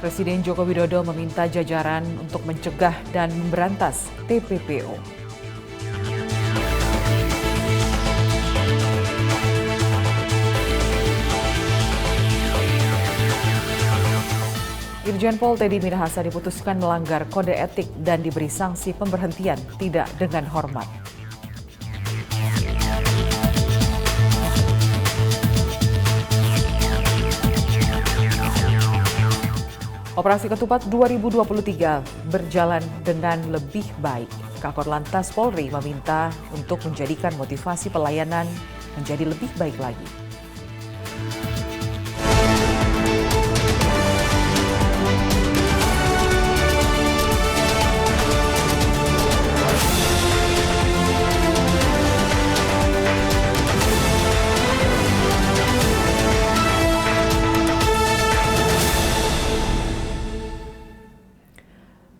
Presiden Joko Widodo meminta jajaran untuk mencegah dan memberantas TPPO. Irjen Pol Teddy Minahasa diputuskan melanggar kode etik dan diberi sanksi pemberhentian tidak dengan hormat. Operasi Ketupat 2023 berjalan dengan lebih baik. Kakor Lantas Polri meminta untuk menjadikan motivasi pelayanan menjadi lebih baik lagi.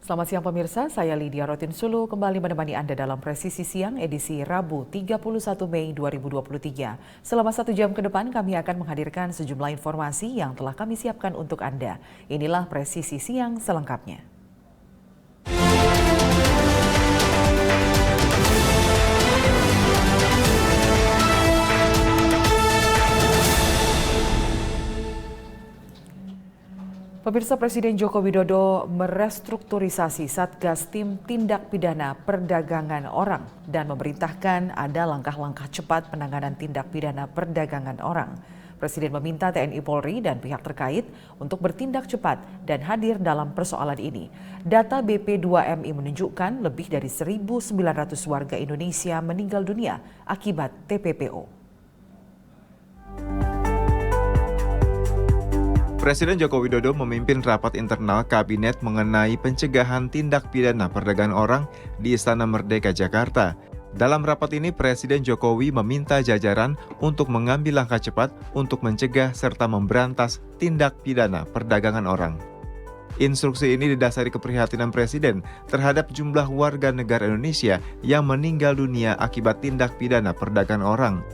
Selamat siang pemirsa, saya Lydia Rotinsulu kembali menemani Anda dalam Presisi Siang edisi Rabu 31 Mei 2023. Selama 1 jam ke depan kami akan menghadirkan sejumlah informasi yang telah kami siapkan untuk Anda. Inilah Presisi Siang selengkapnya. Pemirsa, Presiden Joko Widodo merestrukturisasi Satgas Tim Tindak Pidana Perdagangan Orang dan memerintahkan ada langkah-langkah cepat penanganan tindak pidana perdagangan orang. Presiden meminta TNI Polri dan pihak terkait untuk bertindak cepat dan hadir dalam persoalan ini. Data BP2MI menunjukkan lebih dari 1.900 warga Indonesia meninggal dunia akibat TPPO. Presiden Joko Widodo memimpin rapat internal kabinet mengenai pencegahan tindak pidana perdagangan orang di Istana Merdeka, Jakarta. Dalam rapat ini, Presiden Jokowi meminta jajaran untuk mengambil langkah cepat untuk mencegah serta memberantas tindak pidana perdagangan orang. Instruksi ini didasari keprihatinan Presiden terhadap jumlah warga negara Indonesia yang meninggal dunia akibat tindak pidana perdagangan orang.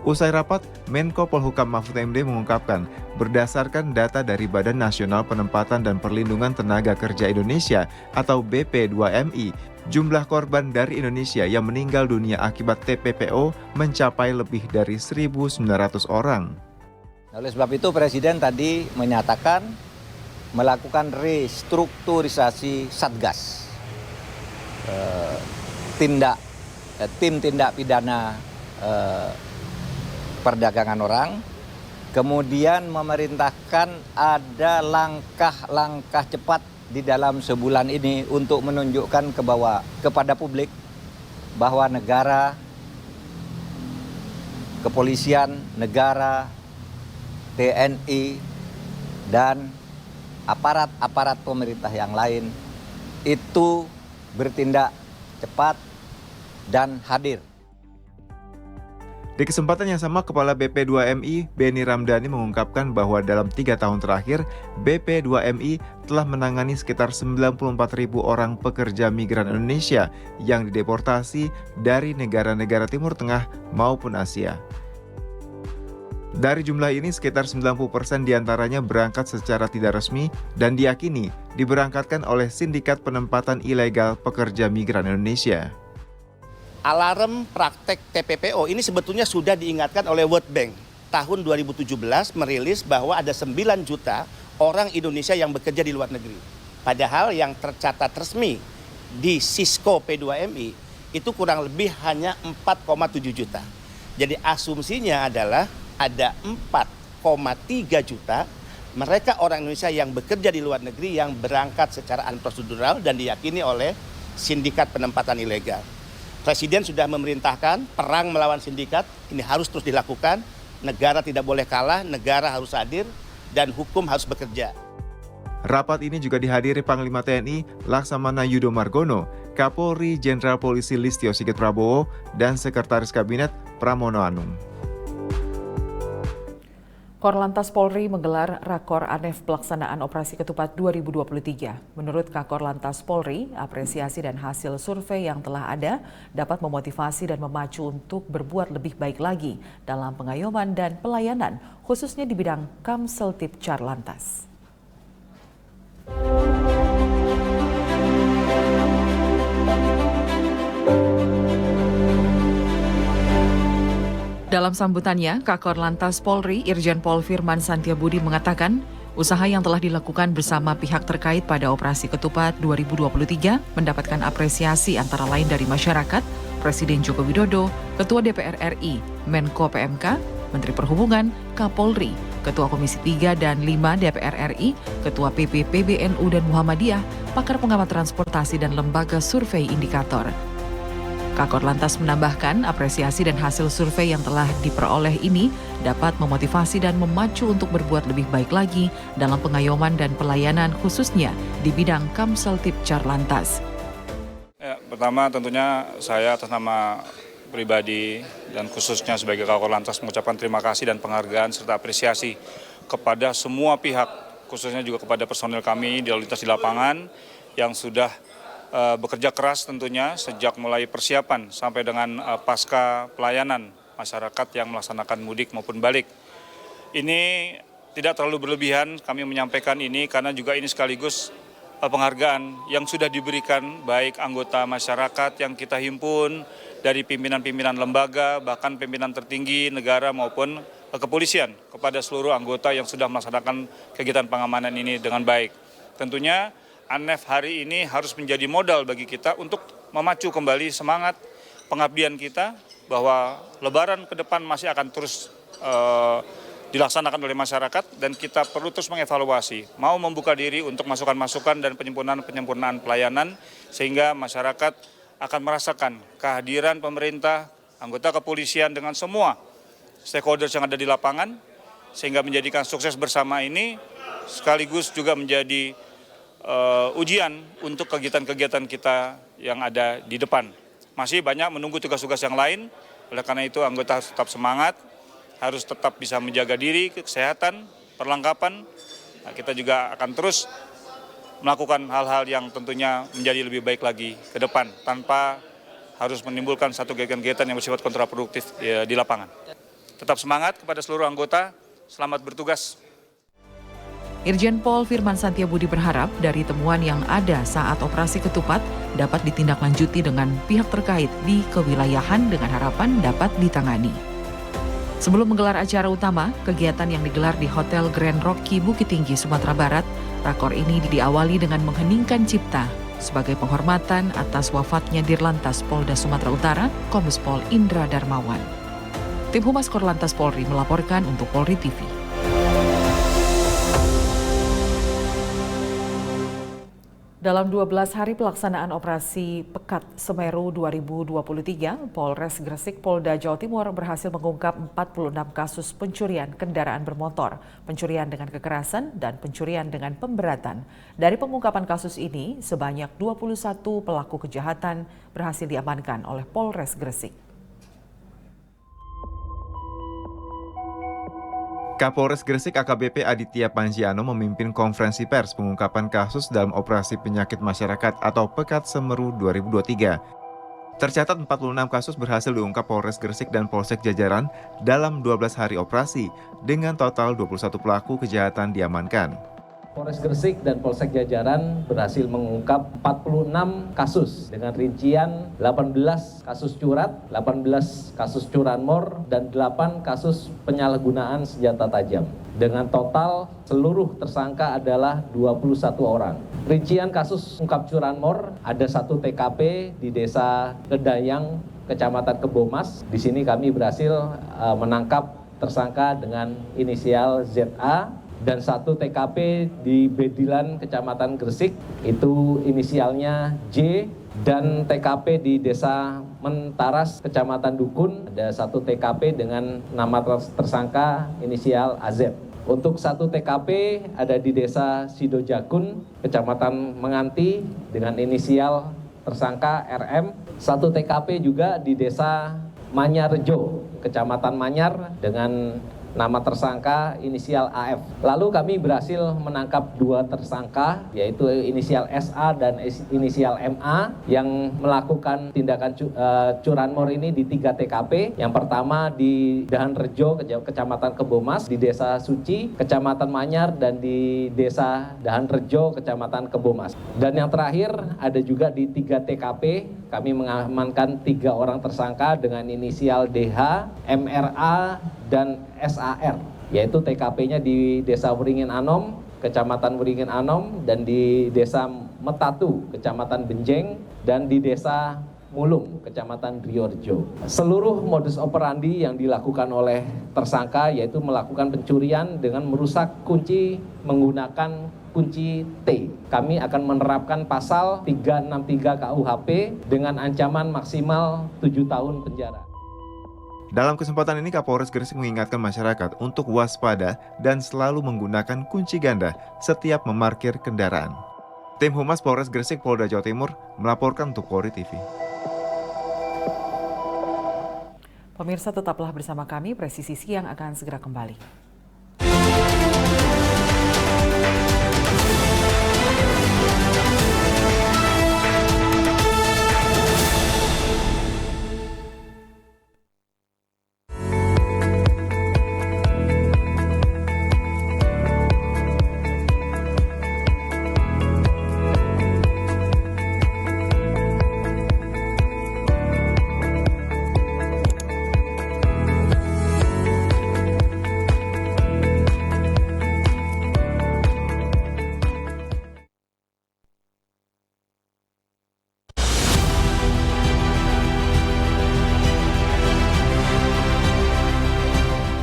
Usai rapat, Menko Polhukam Mahfud MD mengungkapkan, berdasarkan data dari Badan Nasional Penempatan dan Perlindungan Tenaga Kerja Indonesia atau BP2MI, jumlah korban dari Indonesia yang meninggal dunia akibat TPPO mencapai lebih dari 1.900 orang. Oleh sebab itu Presiden tadi menyatakan melakukan restrukturisasi Satgas, tim tindak pidana perdagangan orang, kemudian memerintahkan ada langkah-langkah cepat di dalam sebulan ini untuk menunjukkan kepada publik bahwa negara, kepolisian, negara, TNI, dan aparat-aparat pemerintah yang lain itu bertindak cepat dan hadir. Di kesempatan yang sama, Kepala BP2MI Beni Ramdhani mengungkapkan bahwa dalam 3 tahun terakhir, BP2MI telah menangani sekitar 94.000 orang pekerja migran Indonesia yang dideportasi dari negara-negara Timur Tengah maupun Asia. Dari jumlah ini, sekitar 90% diantaranya berangkat secara tidak resmi dan diyakini diberangkatkan oleh sindikat penempatan ilegal pekerja migran Indonesia. Alarm praktek TPPO ini sebetulnya sudah diingatkan oleh World Bank. Tahun 2017 merilis bahwa ada 9 juta orang Indonesia yang bekerja di luar negeri. Padahal yang tercatat resmi di Cisco P2MI itu kurang lebih hanya 4,7 juta. Jadi asumsinya adalah ada 4,3 juta mereka orang Indonesia yang bekerja di luar negeri yang berangkat secara unprosedural dan diyakini oleh sindikat penempatan ilegal. Presiden sudah memerintahkan perang melawan sindikat, ini harus terus dilakukan, negara tidak boleh kalah, negara harus hadir, dan hukum harus bekerja. Rapat ini juga dihadiri Panglima TNI Laksamana Yudo Margono, Kapolri Jenderal Polisi Listio Sigit Prabowo, dan Sekretaris Kabinet Pramono Anung. Korlantas Polri menggelar Rakor ANEF Pelaksanaan Operasi Ketupat 2023. Menurut Kakor-Lantas Polri, apresiasi dan hasil survei yang telah ada dapat memotivasi dan memacu untuk berbuat lebih baik lagi dalam pengayoman dan pelayanan, khususnya di bidang Kamseltib Carlantas. Dalam sambutannya, Kakor Lantas Polri Irjen Pol Firman Santiabudi mengatakan, usaha yang telah dilakukan bersama pihak terkait pada Operasi Ketupat 2023 mendapatkan apresiasi antara lain dari masyarakat, Presiden Joko Widodo, Ketua DPR RI, Menko PMK, Menteri Perhubungan, Kapolri, Ketua Komisi 3 dan 5 DPR RI, Ketua PP PBNU dan Muhammadiyah, pakar pengamat transportasi dan lembaga survei indikator. Kakor Lantas menambahkan apresiasi dan hasil survei yang telah diperoleh ini dapat memotivasi dan memacu untuk berbuat lebih baik lagi dalam pengayoman dan pelayanan khususnya di bidang Kamseltipcar Lantas. Ya, pertama tentunya saya atas nama pribadi dan khususnya sebagai Kakor Lantas mengucapkan terima kasih dan penghargaan serta apresiasi kepada semua pihak, khususnya juga kepada personel kami di lalu lintas di lapangan yang sudah bekerja keras tentunya sejak mulai persiapan sampai dengan pasca pelayanan masyarakat yang melaksanakan mudik maupun balik. Ini tidak terlalu berlebihan kami menyampaikan ini karena juga ini sekaligus penghargaan yang sudah diberikan baik anggota masyarakat yang kita himpun dari pimpinan-pimpinan lembaga, bahkan pimpinan tertinggi negara maupun kepolisian kepada seluruh anggota yang sudah melaksanakan kegiatan pengamanan ini dengan baik. Tentunya ANEF hari ini harus menjadi modal bagi kita untuk memacu kembali semangat pengabdian kita bahwa Lebaran ke depan masih akan terus dilaksanakan oleh masyarakat dan kita perlu terus mengevaluasi, mau membuka diri untuk masukan-masukan dan penyempurnaan pelayanan sehingga masyarakat akan merasakan kehadiran pemerintah, anggota kepolisian dengan semua stakeholders yang ada di lapangan sehingga menjadikan sukses bersama ini sekaligus juga menjadi ujian untuk kegiatan-kegiatan kita yang ada di depan. Masih banyak menunggu tugas-tugas yang lain, oleh karena itu anggota harus tetap semangat, harus tetap bisa menjaga diri, kesehatan, perlengkapan. Nah, kita juga akan terus melakukan hal-hal yang tentunya menjadi lebih baik lagi ke depan, tanpa harus menimbulkan satu kegiatan-kegiatan yang bersifat kontraproduktif di lapangan. Tetap semangat kepada seluruh anggota, selamat bertugas. Irjen Pol Firman Santiabudi berharap dari temuan yang ada saat Operasi Ketupat dapat ditindaklanjuti dengan pihak terkait di kewilayahan dengan harapan dapat ditangani. Sebelum menggelar acara utama, kegiatan yang digelar di Hotel Grand Rocky Bukit Tinggi, Sumatera Barat, rakor ini diawali dengan mengheningkan cipta sebagai penghormatan atas wafatnya Dirlantas Polda Sumatera Utara, Kombes Pol Indra Darmawan. Tim Humas Korlantas Polri melaporkan untuk Polri TV. Dalam 12 hari pelaksanaan operasi Pekat Semeru 2023, Polres Gresik Polda Jawa Timur berhasil mengungkap 46 kasus pencurian kendaraan bermotor, pencurian dengan kekerasan, dan pencurian dengan pemberatan. Dari pengungkapan kasus ini, sebanyak 21 pelaku kejahatan berhasil diamankan oleh Polres Gresik. Kapolres Gresik AKBP Aditya Panjiano memimpin konferensi pers pengungkapan kasus dalam operasi penyakit masyarakat atau Pekat Semeru 2023. Tercatat 46 kasus berhasil diungkap Polres Gresik dan Polsek Jajaran dalam 12 hari operasi, dengan total 21 pelaku kejahatan diamankan. Polres Gresik dan Polsek Jajaran berhasil mengungkap 46 kasus dengan rincian 18 kasus curat, 18 kasus curanmor, dan 8 kasus penyalahgunaan senjata tajam. Dengan total seluruh tersangka adalah 21 orang. Rincian kasus ungkap curanmor ada 1 TKP di Desa Kedayang, Kecamatan Kebomas. Di sini kami berhasil menangkap tersangka dengan inisial ZA. Dan 1 TKP di Bedilan, Kecamatan Gresik, itu inisialnya J. Dan TKP di Desa Mentaras, Kecamatan Dukun, ada 1 TKP dengan nama tersangka inisial AZ. Untuk 1 TKP ada di Desa Sidojakun, Kecamatan Menganti, dengan inisial tersangka RM. 1 TKP juga di Desa Manyarjo, Kecamatan Manyar, dengan nama tersangka inisial AF. Lalu kami berhasil menangkap 2 tersangka, yaitu inisial SA dan inisial MA, yang melakukan tindakan curanmor ini di 3 TKP. Yang pertama di Dahan Rejo, Kecamatan Kebomas, di Desa Suci, Kecamatan Manyar, dan di Desa Dahan Rejo, Kecamatan Kebomas. Dan yang terakhir ada juga di 3 TKP kami mengamankan 3 orang tersangka dengan inisial DH, MRA, dan SAR, yaitu TKP-nya di Desa Wringin Anom, Kecamatan Wringin Anom, dan di Desa Metatu, Kecamatan Benjeng, dan di Desa Mulung, Kecamatan Riorjo. Seluruh modus operandi yang dilakukan oleh tersangka yaitu melakukan pencurian dengan merusak kunci menggunakan kunci T. Kami akan menerapkan pasal 363 KUHP dengan ancaman maksimal 7 tahun penjara. Dalam kesempatan ini, Kapolres Gresik mengingatkan masyarakat untuk waspada dan selalu menggunakan kunci ganda setiap memarkir kendaraan. Tim Humas Polres Gresik Polda Jawa Timur melaporkan untuk Polri TV. Pemirsa, tetaplah bersama kami, Presisi Siang akan segera kembali.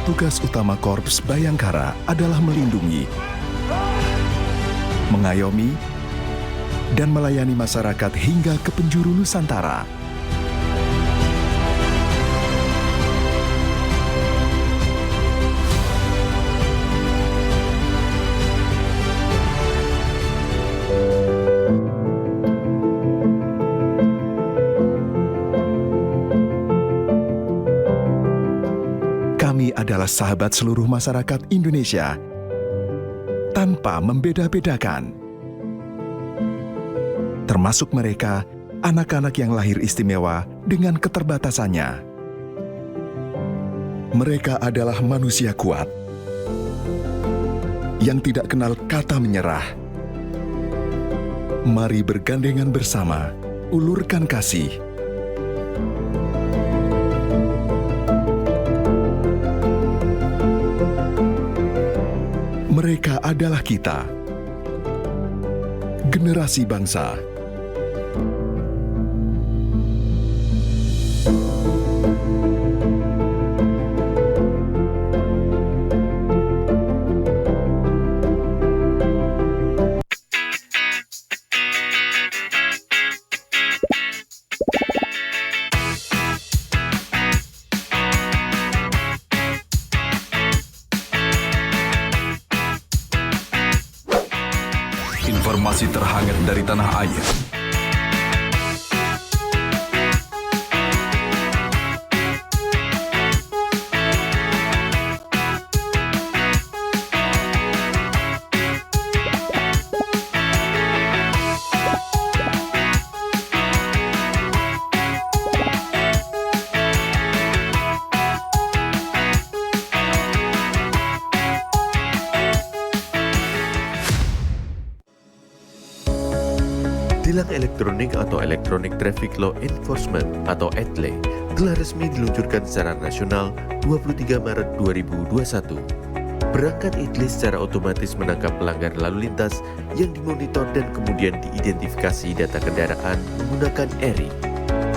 Tugas utama Korps Bayangkara adalah melindungi, mengayomi, dan melayani masyarakat hingga ke penjuru Nusantara. Kami adalah sahabat seluruh masyarakat Indonesia, tanpa membeda-bedakan. Termasuk mereka, anak-anak yang lahir istimewa dengan keterbatasannya. Mereka adalah manusia kuat, yang tidak kenal kata menyerah. Mari bergandengan bersama, ulurkan kasih. Mereka adalah kita, generasi bangsa. Informasi terhangat dari tanah air. Tilang elektronik atau Electronic Traffic Law Enforcement atau ETLE telah resmi diluncurkan secara nasional 23 Maret 2021. Perangkat ETLE secara otomatis menangkap pelanggar lalu lintas yang dimonitor dan kemudian diidentifikasi data kendaraan menggunakan ERI.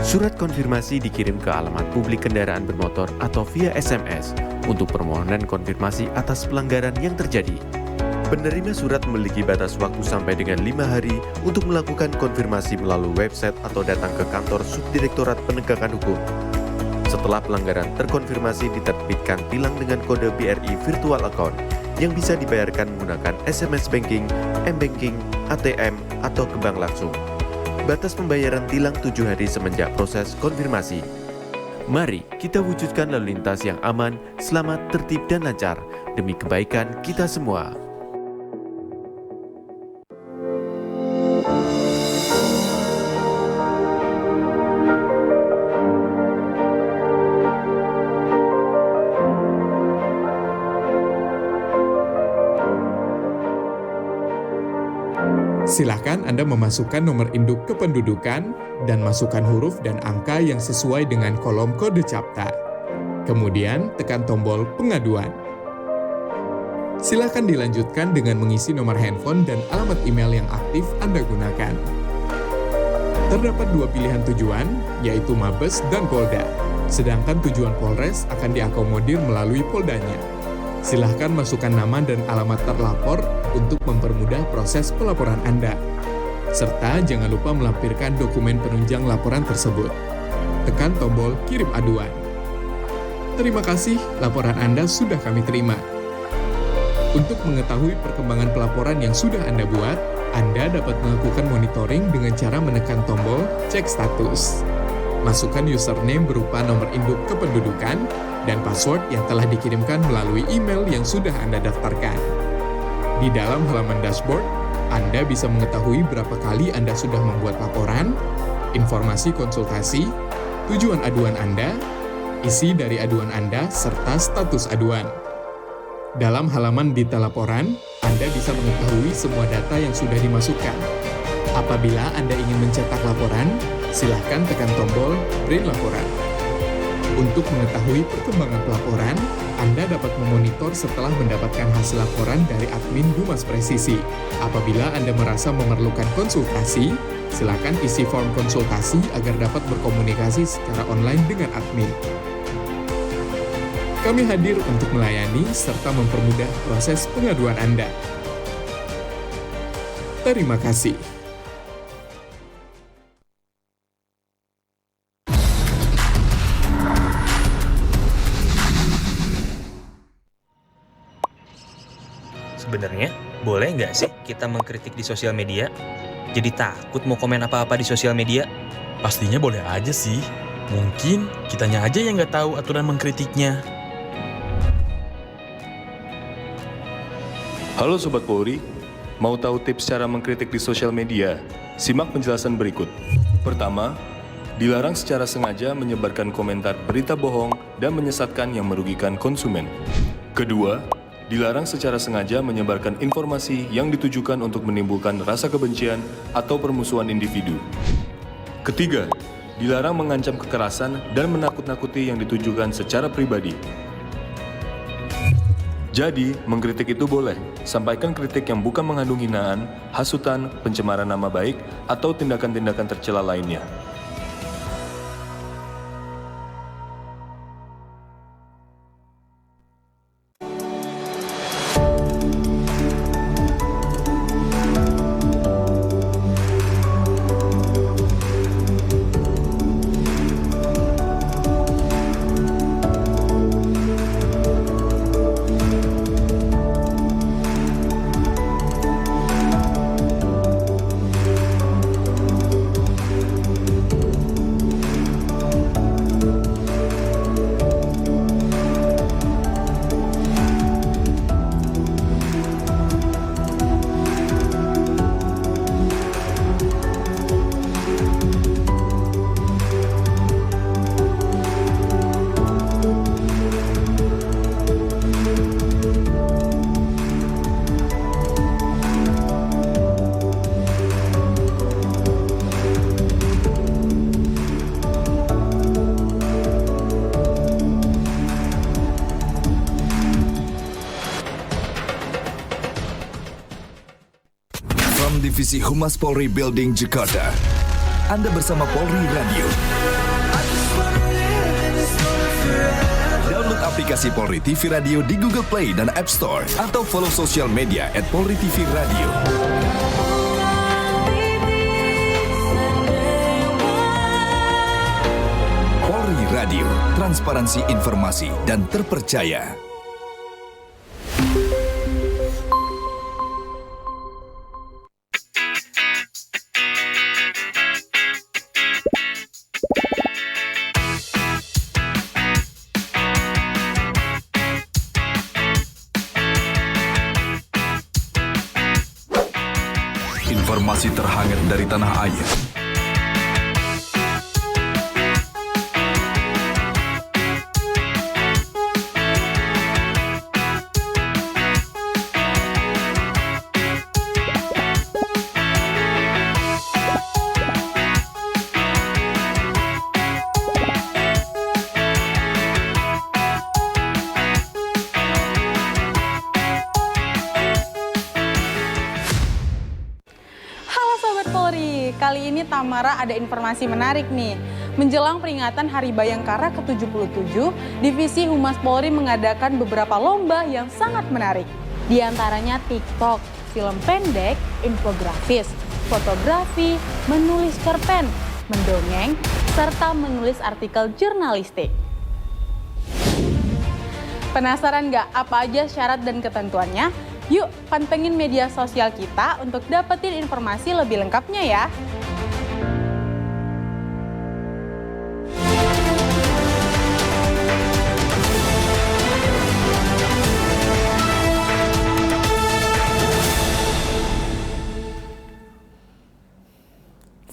Surat konfirmasi dikirim ke alamat publik kendaraan bermotor atau via SMS untuk permohonan konfirmasi atas pelanggaran yang terjadi. Penerima surat memiliki batas waktu sampai dengan 5 hari untuk melakukan konfirmasi melalui website atau datang ke kantor Subdirektorat Penegakan Hukum. Setelah pelanggaran terkonfirmasi, diterbitkan tilang dengan kode BRI Virtual Account yang bisa dibayarkan menggunakan SMS Banking, M-Banking, ATM, atau ke bank langsung. Batas pembayaran tilang 7 hari semenjak proses konfirmasi. Mari kita wujudkan lalu lintas yang aman, selamat, tertib, dan lancar demi kebaikan kita semua. Silakan Anda memasukkan nomor induk kependudukan dan masukkan huruf dan angka yang sesuai dengan kolom kode CAPTA. Kemudian tekan tombol pengaduan. Silakan dilanjutkan dengan mengisi nomor handphone dan alamat email yang aktif Anda gunakan. Terdapat 2 pilihan tujuan, yaitu Mabes dan Polda. Sedangkan tujuan Polres akan diakomodir melalui Poldanya. Silahkan masukkan nama dan alamat terlapor untuk mempermudah proses pelaporan Anda. Serta jangan lupa melampirkan dokumen penunjang laporan tersebut. Tekan tombol kirim aduan. Terima kasih, laporan Anda sudah kami terima. Untuk mengetahui perkembangan pelaporan yang sudah Anda buat, Anda dapat melakukan monitoring dengan cara menekan tombol cek status. Masukkan username berupa nomor induk kependudukan dan password yang telah dikirimkan melalui email yang sudah Anda daftarkan. Di dalam halaman dashboard, Anda bisa mengetahui berapa kali Anda sudah membuat laporan, informasi konsultasi, tujuan aduan Anda, isi dari aduan Anda, serta status aduan. Dalam halaman detail laporan, Anda bisa mengetahui semua data yang sudah dimasukkan. Apabila Anda ingin mencetak laporan, silahkan tekan tombol print laporan. Untuk mengetahui perkembangan pelaporan, Anda dapat memonitor setelah mendapatkan hasil laporan dari admin Humas Presisi. Apabila Anda merasa memerlukan konsultasi, silakan isi form konsultasi agar dapat berkomunikasi secara online dengan admin. Kami hadir untuk melayani serta mempermudah proses pengaduan Anda. Terima kasih. Sebenarnya, boleh nggak sih kita mengkritik di sosial media? Jadi takut mau komen apa-apa di sosial media? Pastinya boleh aja sih. Mungkin kitanya aja yang nggak tahu aturan mengkritiknya. Halo Sobat Polri, mau tahu tips cara mengkritik di sosial media? Simak penjelasan berikut. Pertama, dilarang secara sengaja menyebarkan komentar berita bohong dan menyesatkan yang merugikan konsumen. Kedua, dilarang secara sengaja menyebarkan informasi yang ditujukan untuk menimbulkan rasa kebencian atau permusuhan individu. Ketiga, dilarang mengancam kekerasan dan menakut-nakuti yang ditujukan secara pribadi. Jadi, mengkritik itu boleh. Sampaikan kritik yang bukan mengandung hinaan, hasutan, pencemaran nama baik, atau tindakan-tindakan tercela lainnya. Divisi Humas Polri Building Jakarta. Anda bersama Polri Radio. Download aplikasi Polri TV Radio di Google Play dan App Store atau follow sosial media @Polri TV Radio. Polri Radio, transparansi informasi dan terpercaya. Informasi terhangat dari tanah air. kali ini Tamara ada informasi menarik nih. Menjelang peringatan Hari Bayangkara ke-77, Divisi Humas Polri mengadakan beberapa lomba yang sangat menarik. Di antaranya TikTok, film pendek, infografis, fotografi, menulis cerpen, mendongeng, serta menulis artikel jurnalistik. Penasaran nggak apa aja syarat dan ketentuannya? Yuk pantengin media sosial kita untuk dapetin informasi lebih lengkapnya ya.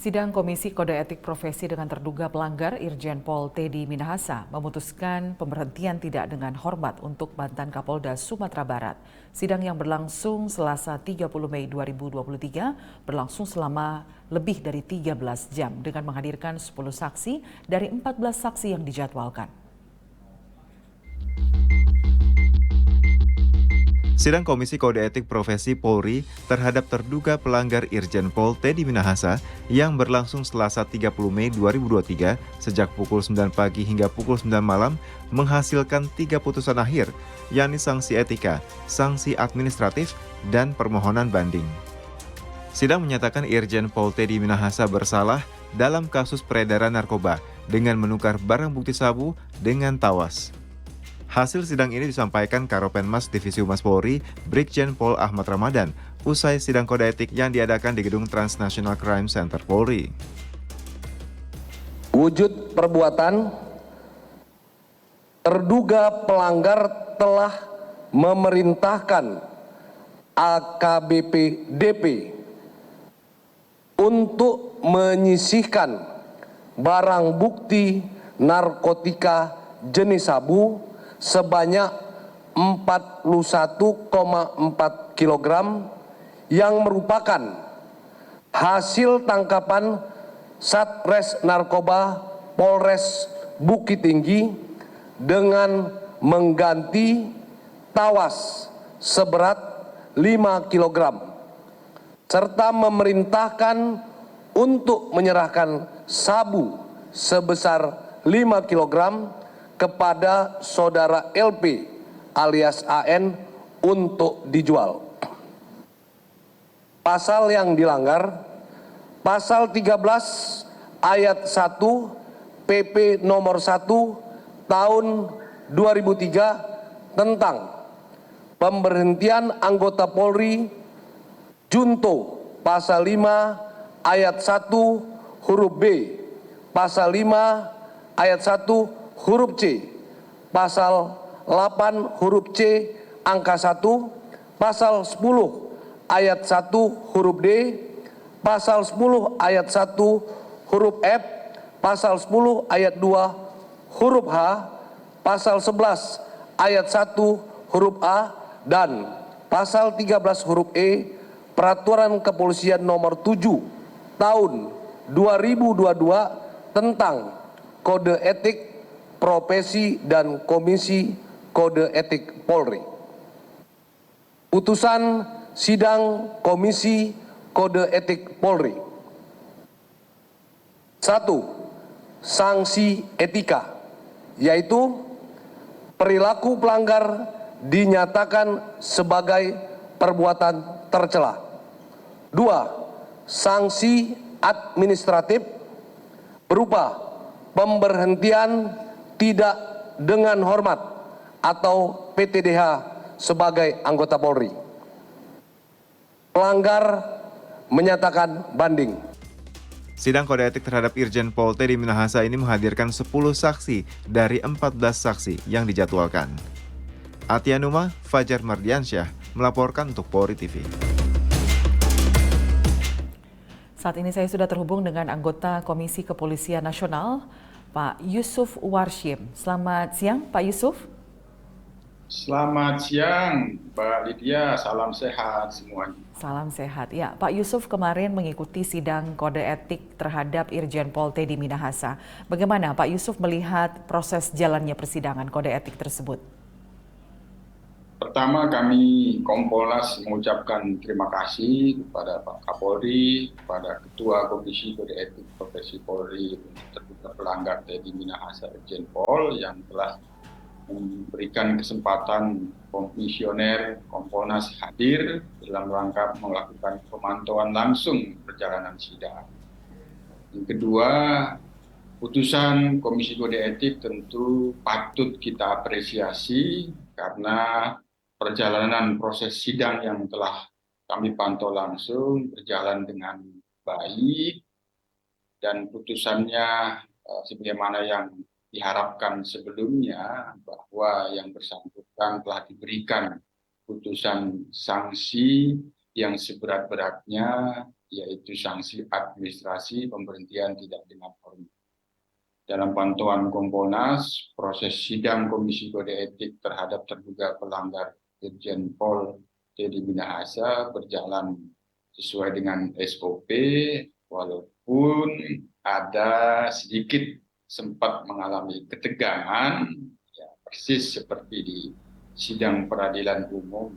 Sidang Komisi Kode Etik Profesi dengan terduga pelanggar Irjen Pol Teddy Minahasa memutuskan pemberhentian tidak dengan hormat untuk mantan Kapolda Sumatera Barat. Sidang yang berlangsung Selasa 30 Mei 2023 berlangsung selama lebih dari 13 jam dengan menghadirkan 10 saksi dari 14 saksi yang dijadwalkan. Sidang Komisi Kode Etik Profesi Polri terhadap terduga pelanggar Irjen Pol Teddy Minahasa yang berlangsung Selasa 30 Mei 2023 sejak pukul 9 pagi hingga pukul 9 malam menghasilkan 3 putusan akhir, yakni sanksi etika, sanksi administratif, dan permohonan banding. Sidang menyatakan Irjen Pol Teddy Minahasa bersalah dalam kasus peredaran narkoba dengan menukar barang bukti sabu dengan tawas. Hasil sidang ini disampaikan Karopenmas Divisi Humas Polri, Brigjen Pol Ahmad Ramadan, usai sidang kode etik yang diadakan di Gedung Transnational Crime Center Polri. Wujud perbuatan, terduga pelanggar telah memerintahkan AKBP DP untuk menyisihkan barang bukti narkotika jenis sabu sebanyak 41,4 kg yang merupakan hasil tangkapan Satres Narkoba Polres Bukit Tinggi dengan mengganti tawas seberat 5 kg serta memerintahkan untuk menyerahkan sabu sebesar 5 kg kepada saudara LP alias AN untuk dijual. Pasal yang dilanggar, pasal 13 ayat 1 PP nomor 1 tahun 2003 tentang pemberhentian anggota Polri junto pasal 5 ayat 1 huruf B, pasal 5 ayat 1 huruf C, pasal 8 huruf C angka 1, pasal 10 ayat 1 huruf D, pasal 10 ayat 1 huruf F, pasal 10 ayat 2 huruf H, pasal 11 ayat 1 huruf A, dan pasal 13 huruf E Peraturan Kepolisian nomor 7 tahun 2022 tentang Kode Etik Profesi dan Komisi Kode Etik Polri. Putusan Sidang Komisi Kode Etik Polri. 1. Sanksi etika, yaitu perilaku pelanggar dinyatakan sebagai perbuatan tercela. 2. Sanksi administratif berupa pemberhentian tidak dengan hormat atau PTDH sebagai anggota Polri. Pelanggar menyatakan banding. Sidang kode etik terhadap Irjen Pol Teddy Minahasa ini menghadirkan 10 saksi dari 14 saksi yang dijadwalkan. Atianuma Fajar Mardiansyah melaporkan untuk Polri TV. Saat ini saya sudah terhubung dengan anggota Komisi Kepolisian Nasional, Pak Yusuf Warshim. Selamat siang, Pak Yusuf. Selamat siang, Mbak Lydia. Salam sehat semuanya. Salam sehat. Ya, Pak Yusuf kemarin mengikuti sidang kode etik terhadap Irjen Pol Teddy Minahasa. Bagaimana Pak Yusuf melihat proses jalannya persidangan kode etik tersebut? Pertama, kami Kompolnas mengucapkan terima kasih kepada Pak Kapolri, kepada Ketua Komisi Kode Etik Profesi Polri terduga pelanggar Teddy Minahasa Irjen Pol yang telah memberikan kesempatan komisioner Kompolnas hadir dalam rangka melakukan pemantauan langsung perjalanan sidang. Yang kedua, putusan Komisi Kode Etik tentu patut kita apresiasi karena perjalanan proses sidang yang telah kami pantau langsung berjalan dengan baik dan putusannya sebagaimana yang diharapkan sebelumnya bahwa yang bersangkutan telah diberikan putusan sanksi yang seberat-beratnya yaitu sanksi administrasi pemberhentian tidak dengan hormat. Dalam pantauan Kompolnas, proses sidang Komisi Kode Etik terhadap terduga pelanggar Irjen Pol Teddy Minahasa berjalan sesuai dengan SOP, walaupun ada sedikit sempat mengalami ketegangan, ya, persis seperti di sidang peradilan umum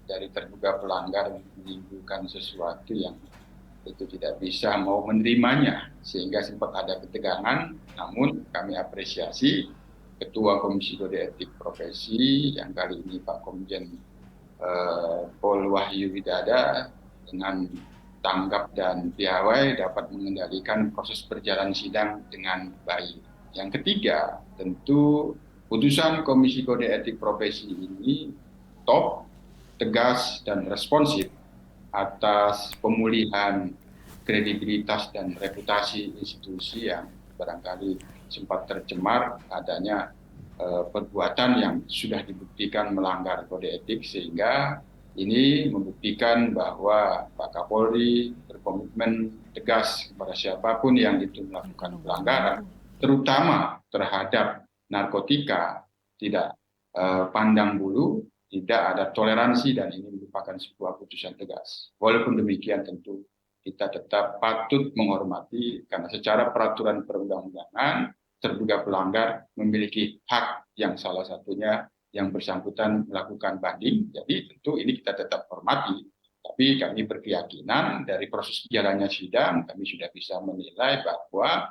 dari terduga pelanggar menimbulkan sesuatu yang itu tidak bisa mau menerimanya, sehingga sempat ada ketegangan. Namun kami apresiasi Ketua Komisi Kode Etik Profesi yang kali ini Pak Komjen Pol Wahyu Widada dengan tanggap dan piawai dapat mengendalikan proses berjalan sidang dengan baik. Yang ketiga, tentu putusan Komisi Kode Etik Profesi ini top, tegas, dan responsif atas pemulihan kredibilitas dan reputasi institusi yang barangkali sempat tercemar adanya perbuatan yang sudah dibuktikan melanggar kode etik, sehingga ini membuktikan bahwa Pak Kapolri berkomitmen tegas kepada siapapun yang itu melakukan pelanggaran, terutama terhadap narkotika, tidak pandang bulu, tidak ada toleransi, dan ini merupakan sebuah putusan tegas. Walaupun demikian tentu kita tetap patut menghormati karena secara peraturan perundang-undangan terduga pelanggar memiliki hak yang salah satunya yang bersangkutan melakukan banding. Jadi tentu ini kita tetap hormati. Tapi kami berkeyakinan dari proses jalannya sidang kami sudah bisa menilai bahwa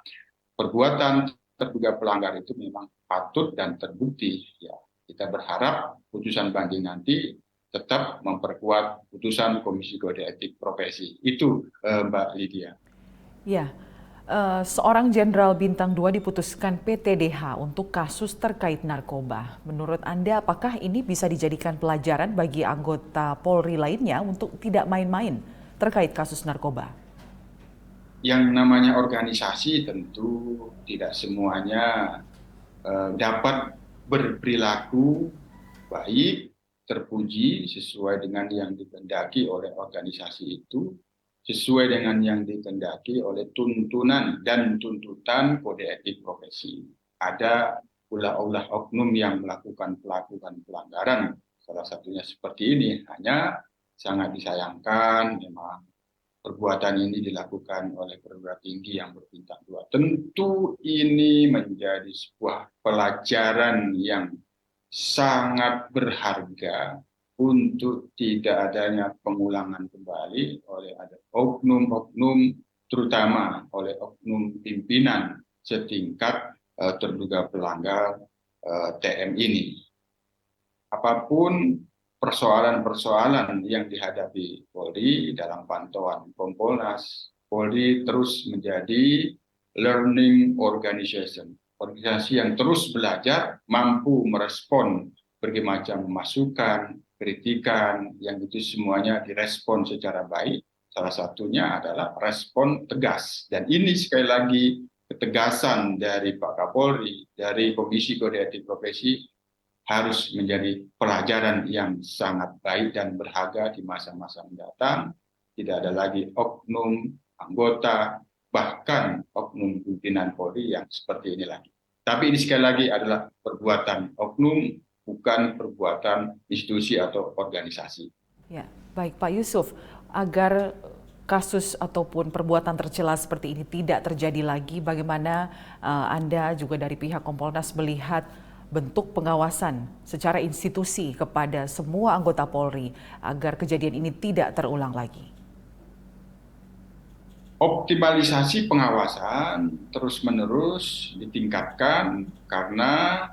perbuatan terduga pelanggar itu memang patut dan terbukti. Ya, kita berharap putusan banding nanti tetap memperkuat putusan Komisi Kode Etik Profesi. Itu Mbak Lydia. Ya, seorang Jenderal Bintang 2 diputuskan PTDH untuk kasus terkait narkoba. Menurut Anda, apakah ini bisa dijadikan pelajaran bagi anggota Polri lainnya untuk tidak main-main terkait kasus narkoba? Yang namanya organisasi tentu tidak semuanya dapat berperilaku baik, terpuji sesuai dengan yang dikehendaki oleh organisasi itu, sesuai dengan yang dikehendaki oleh tuntunan dan tuntutan kode etik profesi. Ada ulah-ulah oknum yang melakukan pelanggaran, salah satunya seperti ini. Hanya sangat disayangkan memang perbuatan ini dilakukan oleh perwira tinggi yang berbintang 2. Tentu ini menjadi sebuah pelajaran yang sangat berharga untuk tidak adanya pengulangan kembali oleh ada oknum-oknum, terutama oleh oknum pimpinan setingkat terduga pelanggar TM ini. Apapun persoalan-persoalan yang dihadapi Polri dalam pantauan Kompolnas, Polri terus menjadi learning organization. Organisasi yang terus belajar, mampu merespon berbagai macam masukan, kritikan, yang itu semuanya direspon secara baik. Salah satunya adalah respon tegas. Dan ini sekali lagi ketegasan dari Pak Kapolri, dari Komisi Kode Etik Profesi harus menjadi pelajaran yang sangat baik dan berharga di masa-masa mendatang. Tidak ada lagi oknum, anggota, bahkan oknum pimpinan Polri yang seperti ini lagi. Tapi ini sekali lagi adalah perbuatan oknum, bukan perbuatan institusi atau organisasi. Ya, baik Pak Yusuf, agar kasus ataupun perbuatan tercela seperti ini tidak terjadi lagi, bagaimana Anda juga dari pihak Kompolnas melihat bentuk pengawasan secara institusi kepada semua anggota Polri agar kejadian ini tidak terulang lagi? Optimalisasi pengawasan terus-menerus ditingkatkan karena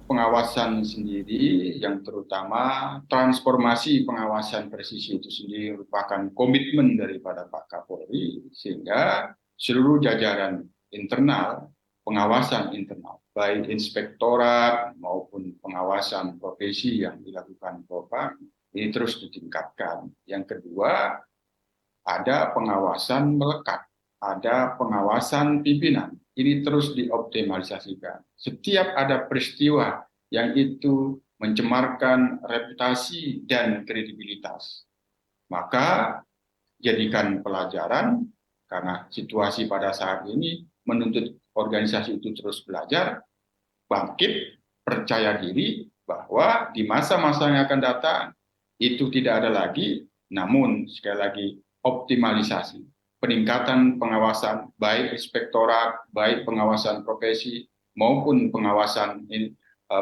pengawasan sendiri yang terutama transformasi pengawasan presisi itu sendiri merupakan komitmen daripada Pak Kapolri, sehingga seluruh jajaran internal, pengawasan internal, baik inspektorat maupun pengawasan profesi yang dilakukan Propam, ini terus ditingkatkan. Yang kedua, ada pengawasan melekat, ada pengawasan pimpinan. Ini terus dioptimalisasikan. Setiap ada peristiwa yang itu mencemarkan reputasi dan kredibilitas, maka jadikan pelajaran, karena situasi pada saat ini menuntut organisasi itu terus belajar, bangkit, percaya diri bahwa di masa-masa yang akan datang itu tidak ada lagi, namun sekali lagi optimalisasi. Peningkatan pengawasan, baik inspektorat, baik pengawasan profesi, maupun pengawasan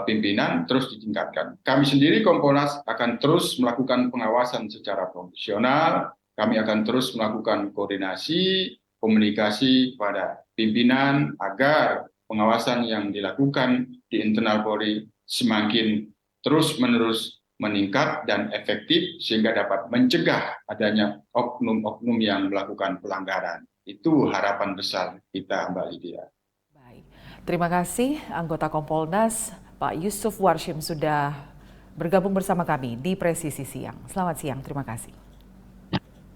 pimpinan terus ditingkatkan. Kami sendiri Kompolnas akan terus melakukan pengawasan secara profesional, kami akan terus melakukan koordinasi, komunikasi pada pimpinan agar pengawasan yang dilakukan di internal Polri semakin terus-menerus meningkat dan efektif sehingga dapat mencegah adanya oknum-oknum yang melakukan pelanggaran. Itu harapan besar kita, Mbak Lydia. Baik. Terima kasih anggota Kompolnas Pak Yusuf Warshim sudah bergabung bersama kami di Presisi Siang. Selamat siang, terima kasih.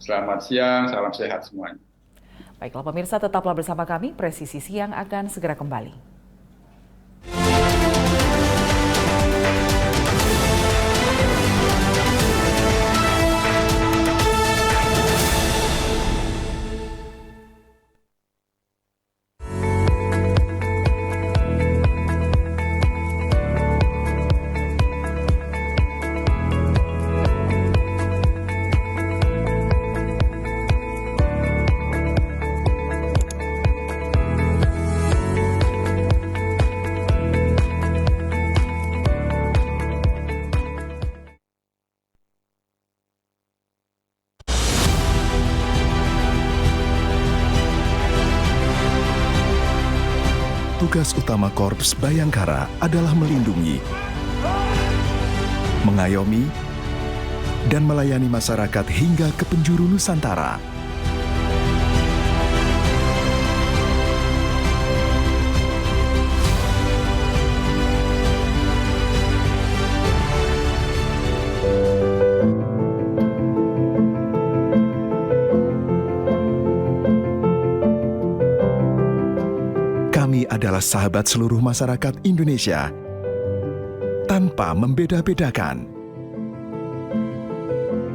Selamat siang, salam sehat semuanya. Baiklah pemirsa, tetaplah bersama kami. Presisi Siang akan segera kembali. Tugas utama Korps Bayangkara adalah melindungi, mengayomi, dan melayani masyarakat hingga ke penjuru Nusantara. Kami adalah sahabat seluruh masyarakat Indonesia, tanpa membeda-bedakan.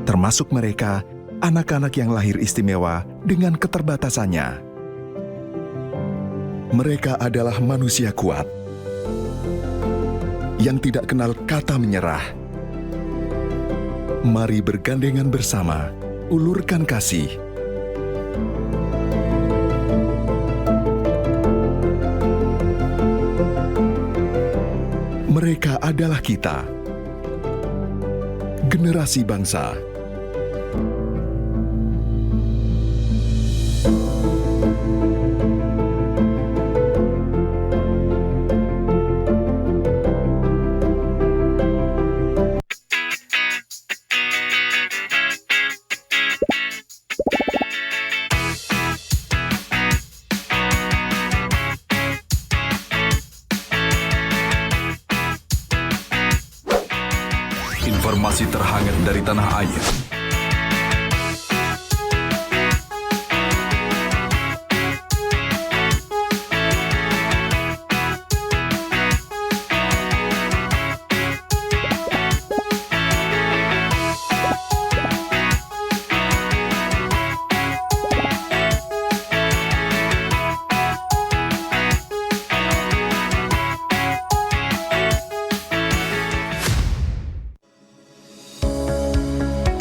Termasuk mereka, anak-anak yang lahir istimewa dengan keterbatasannya. Mereka adalah manusia kuat, yang tidak kenal kata menyerah. Mari bergandengan bersama, ulurkan kasih. Mereka adalah kita, generasi bangsa. Informasi terhangat dari tanah air.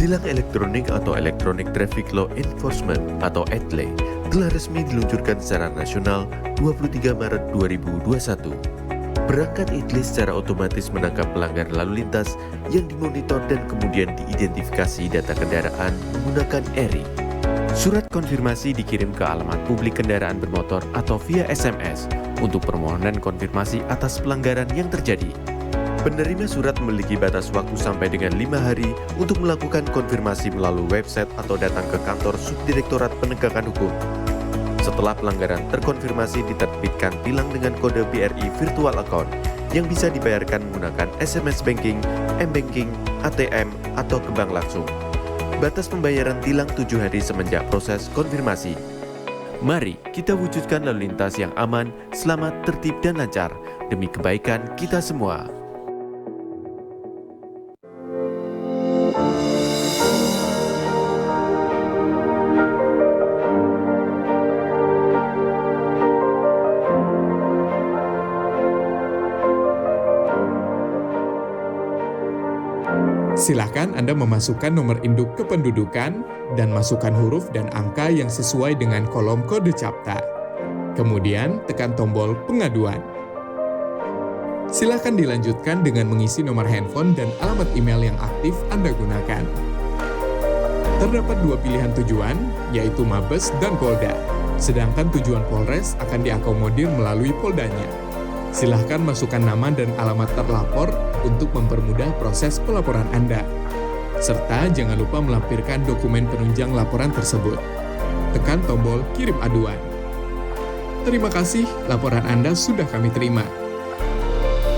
Tilang elektronik atau Electronic Traffic Law Enforcement atau ETLE telah resmi diluncurkan secara nasional 23 Maret 2021. Perangkat Itlis secara otomatis menangkap pelanggar lalu lintas yang dimonitor dan kemudian diidentifikasi data kendaraan menggunakan ERI. Surat konfirmasi dikirim ke alamat publik kendaraan bermotor atau via SMS untuk permohonan konfirmasi atas pelanggaran yang terjadi. Penerima surat memiliki batas waktu sampai dengan 5 hari untuk melakukan konfirmasi melalui website atau datang ke kantor Subdirektorat Penegakan Hukum. Setelah pelanggaran terkonfirmasi, diterbitkan tilang dengan kode BRI Virtual Account yang bisa dibayarkan menggunakan SMS Banking, M-Banking, ATM, atau ke bank langsung. Batas pembayaran tilang 7 hari semenjak proses konfirmasi. Mari kita wujudkan lalu lintas yang aman, selamat, tertib, dan lancar demi kebaikan kita semua. Silakan Anda memasukkan nomor induk kependudukan dan masukkan huruf dan angka yang sesuai dengan kolom kode CAPTA. Kemudian tekan tombol pengaduan. Silakan dilanjutkan dengan mengisi nomor handphone dan alamat email yang aktif Anda gunakan. Terdapat 2 pilihan tujuan, yaitu Mabes dan Polda. Sedangkan tujuan Polres akan diakomodir melalui Poldanya. Silahkan masukkan nama dan alamat terlapor untuk mempermudah proses pelaporan Anda. Serta jangan lupa melampirkan dokumen penunjang laporan tersebut. Tekan tombol kirim aduan. Terima kasih, laporan Anda sudah kami terima.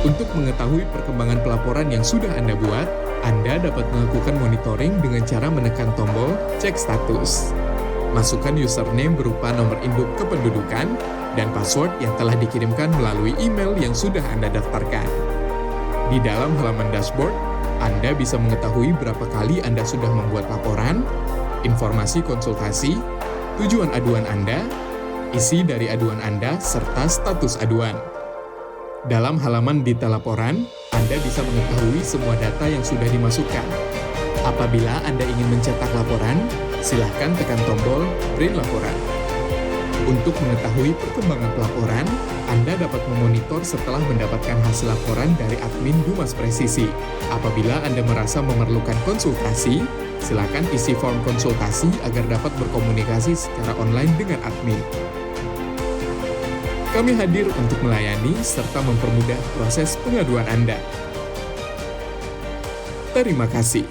Untuk mengetahui perkembangan pelaporan yang sudah Anda buat, Anda dapat melakukan monitoring dengan cara menekan tombol cek status. Masukkan username berupa nomor induk kependudukan dan password yang telah dikirimkan melalui email yang sudah Anda daftarkan. Di dalam halaman dashboard, Anda bisa mengetahui berapa kali Anda sudah membuat laporan, informasi konsultasi, tujuan aduan Anda, isi dari aduan Anda, serta status aduan. Dalam halaman detail laporan, Anda bisa mengetahui semua data yang sudah dimasukkan. Apabila Anda ingin mencetak laporan, silahkan tekan tombol print laporan. Untuk mengetahui perkembangan pelaporan, Anda dapat memonitor setelah mendapatkan hasil laporan dari admin Humas Presisi. Apabila Anda merasa memerlukan konsultasi, silakan isi form konsultasi agar dapat berkomunikasi secara online dengan admin. Kami hadir untuk melayani serta mempermudah proses pengaduan Anda. Terima kasih.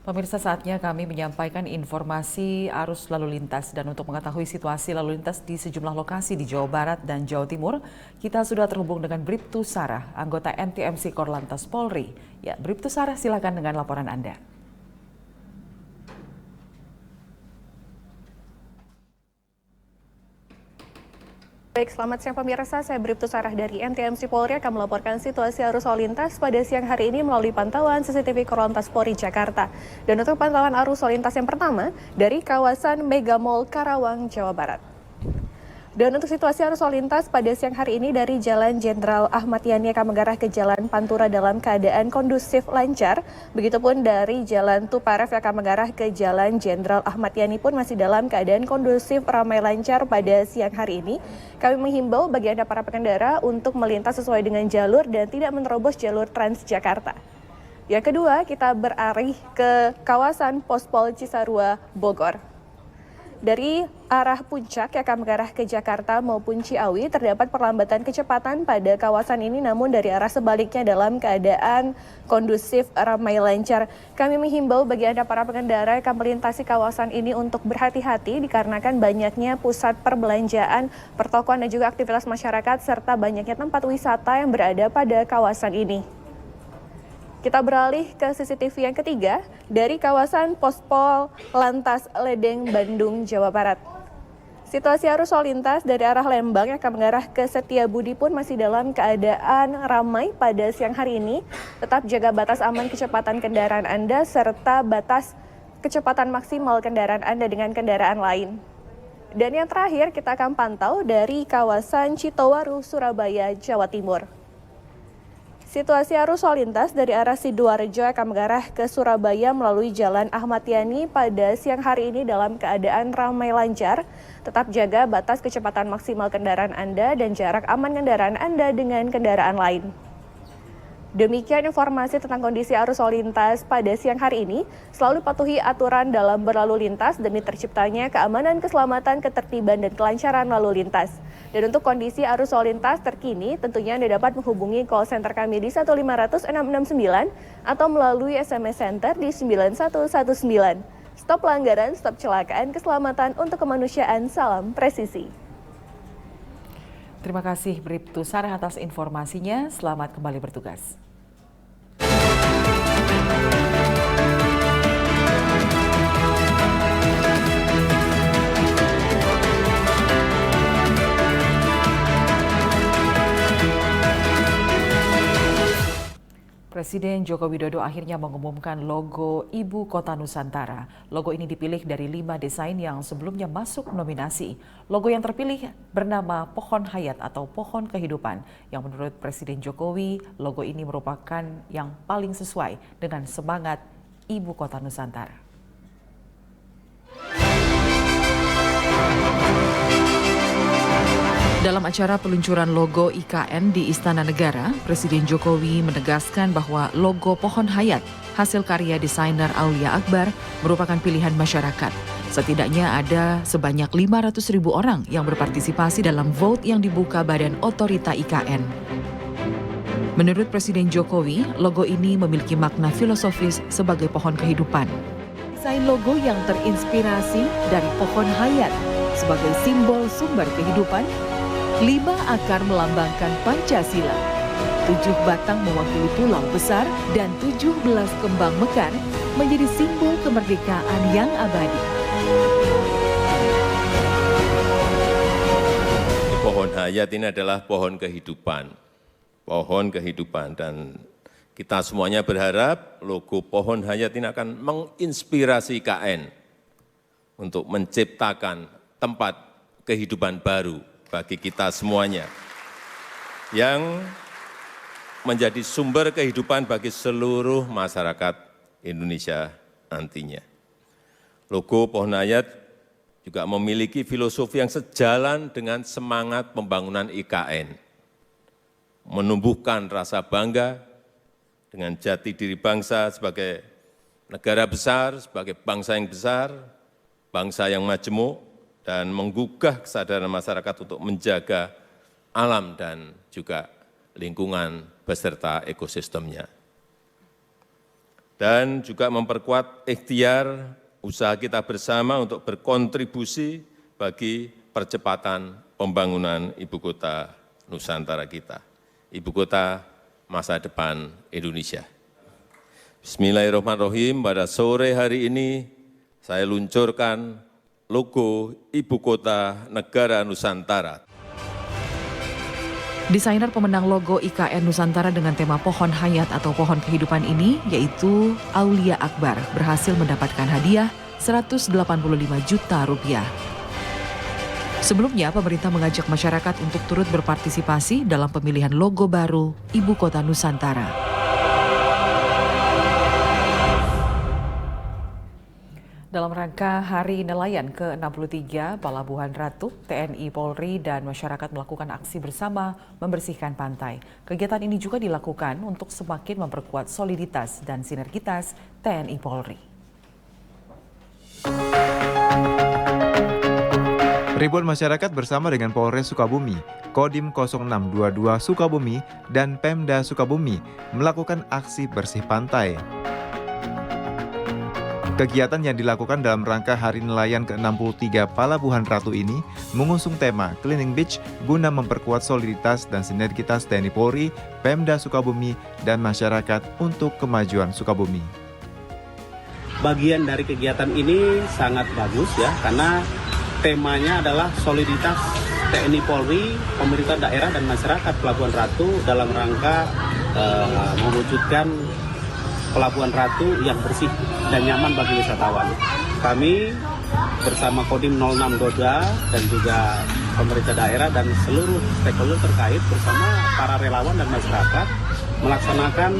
Pemirsa, saatnya kami menyampaikan informasi arus lalu lintas, dan untuk mengetahui situasi lalu lintas di sejumlah lokasi di Jawa Barat dan Jawa Timur, kita sudah terhubung dengan Bribtu Sarah, anggota NTMC Korlantas Polri. Ya, Bribtu Sarah, silakan dengan laporan Anda. Baik, selamat siang pemirsa, saya Bribtu Sarah dari NTMC Polri akan melaporkan situasi arus lalu lintas pada siang hari ini melalui pantauan CCTV Korlantas Polri Jakarta. Dan untuk pantauan arus lalu lintas yang pertama, dari kawasan Mega Mall Karawang, Jawa Barat. Dan untuk situasi arus lalu lintas pada siang hari ini dari Jalan Jenderal Ahmad Yani akan mengarah ke Jalan Pantura dalam keadaan kondusif lancar. Begitupun dari Jalan Tuparef yang akan mengarah ke Jalan Jenderal Ahmad Yani pun masih dalam keadaan kondusif ramai lancar pada siang hari ini. Kami menghimbau bagi Anda para pengendara untuk melintas sesuai dengan jalur dan tidak menerobos jalur Transjakarta. Yang kedua, kita beralih ke kawasan Pospol Cisarua, Bogor. Dari arah Puncak yang akan mengarah ke Jakarta maupun Ciawi, terdapat perlambatan kecepatan pada kawasan ini, namun dari arah sebaliknya dalam keadaan kondusif ramai lancar. Kami menghimbau bagi Anda para pengendara yang akan melintasi kawasan ini untuk berhati-hati dikarenakan banyaknya pusat perbelanjaan, pertokoan dan juga aktivitas masyarakat serta banyaknya tempat wisata yang berada pada kawasan ini. Kita beralih ke CCTV yang ketiga dari kawasan Pospol Lantas Ledeng, Bandung, Jawa Barat. Situasi arus lalu lintas dari arah Lembang yang akan mengarah ke Setiabudi pun masih dalam keadaan ramai pada siang hari ini. Tetap jaga batas aman kecepatan kendaraan Anda serta batas kecepatan maksimal kendaraan Anda dengan kendaraan lain. Dan yang terakhir kita akan pantau dari kawasan Citowaru, Surabaya, Jawa Timur. Situasi arus lalu lintas dari arah Sidoarjo akan mengarah ke Surabaya melalui Jalan Ahmad Yani pada siang hari ini dalam keadaan ramai lancar. Tetap jaga batas kecepatan maksimal kendaraan Anda dan jarak aman kendaraan Anda dengan kendaraan lain. Demikian informasi tentang kondisi arus lalu lintas pada siang hari ini. Selalu patuhi aturan dalam berlalu lintas demi terciptanya keamanan, keselamatan, ketertiban, dan kelancaran lalu lintas. Dan untuk kondisi arus lalu lintas terkini, tentunya Anda dapat menghubungi call center kami di 1500669 atau melalui SMS Center di 9119. Stop pelanggaran, stop kecelakaan, keselamatan untuk kemanusiaan, salam presisi. Terima kasih Bribtu Sarah atas informasinya. Selamat kembali bertugas. Presiden Joko Widodo akhirnya mengumumkan logo Ibu Kota Nusantara. Logo ini dipilih dari 5 desain yang sebelumnya masuk nominasi. Logo yang terpilih bernama Pohon Hayat atau Pohon Kehidupan, yang menurut Presiden Jokowi, logo ini merupakan yang paling sesuai dengan semangat Ibu Kota Nusantara. Dalam acara peluncuran logo IKN di Istana Negara, Presiden Jokowi menegaskan bahwa logo Pohon Hayat hasil karya desainer Aulia Akbar merupakan pilihan masyarakat. Setidaknya ada sebanyak 500.000 orang yang berpartisipasi dalam vote yang dibuka Badan Otorita IKN. Menurut Presiden Jokowi, logo ini memiliki makna filosofis sebagai pohon kehidupan. Desain logo yang terinspirasi dari pohon hayat sebagai simbol sumber kehidupan, 5 akar melambangkan Pancasila, 7 batang mewakili pulau besar, dan 17 kembang mekar menjadi simbol kemerdekaan yang abadi. Pohon hayat ini adalah pohon kehidupan. Pohon kehidupan, dan kita semuanya berharap logo Pohon Hayat ini akan menginspirasi IKN untuk menciptakan tempat kehidupan baru bagi kita semuanya, yang menjadi sumber kehidupan bagi seluruh masyarakat Indonesia nantinya. Logo Pohon Hayat juga memiliki filosofi yang sejalan dengan semangat pembangunan IKN, menumbuhkan rasa bangga dengan jati diri bangsa sebagai negara besar, sebagai bangsa yang besar, bangsa yang majemuk, dan menggugah kesadaran masyarakat untuk menjaga alam dan juga lingkungan beserta ekosistemnya. Dan juga memperkuat ikhtiar usaha kita bersama untuk berkontribusi bagi percepatan pembangunan Ibu Kota Nusantara kita, Ibu Kota masa depan Indonesia. Bismillahirrahmanirrahim, pada sore hari ini saya luncurkan logo Ibu Kota Negara Nusantara. Desainer pemenang logo IKN Nusantara dengan tema Pohon Hayat atau Pohon Kehidupan ini, yaitu Aulia Akbar, berhasil mendapatkan hadiah Rp185 juta. Sebelumnya, pemerintah mengajak masyarakat untuk turut berpartisipasi dalam pemilihan logo baru Ibu Kota Nusantara. Dalam rangka Hari Nelayan ke-63, Pelabuhan Ratu, TNI Polri, dan masyarakat melakukan aksi bersama membersihkan pantai. Kegiatan ini juga dilakukan untuk semakin memperkuat soliditas dan sinergitas TNI Polri. Ribuan masyarakat bersama dengan Polres Sukabumi, Kodim 0622 Sukabumi, dan Pemda Sukabumi melakukan aksi bersih pantai. Kegiatan yang dilakukan dalam rangka Hari Nelayan ke-63 Pelabuhan Ratu ini mengusung tema Cleaning Beach guna memperkuat soliditas dan sinergitas TNI Polri, Pemda Sukabumi, dan masyarakat untuk kemajuan Sukabumi. Bagian dari kegiatan ini sangat bagus ya, karena temanya adalah soliditas TNI Polri, pemerintah daerah dan masyarakat Pelabuhan Ratu dalam rangka mewujudkan Pelabuhan Ratu yang bersih dan nyaman bagi wisatawan. Kami bersama Kodim 0622 dan juga pemerintah daerah dan seluruh stakeholder terkait bersama para relawan dan masyarakat melaksanakan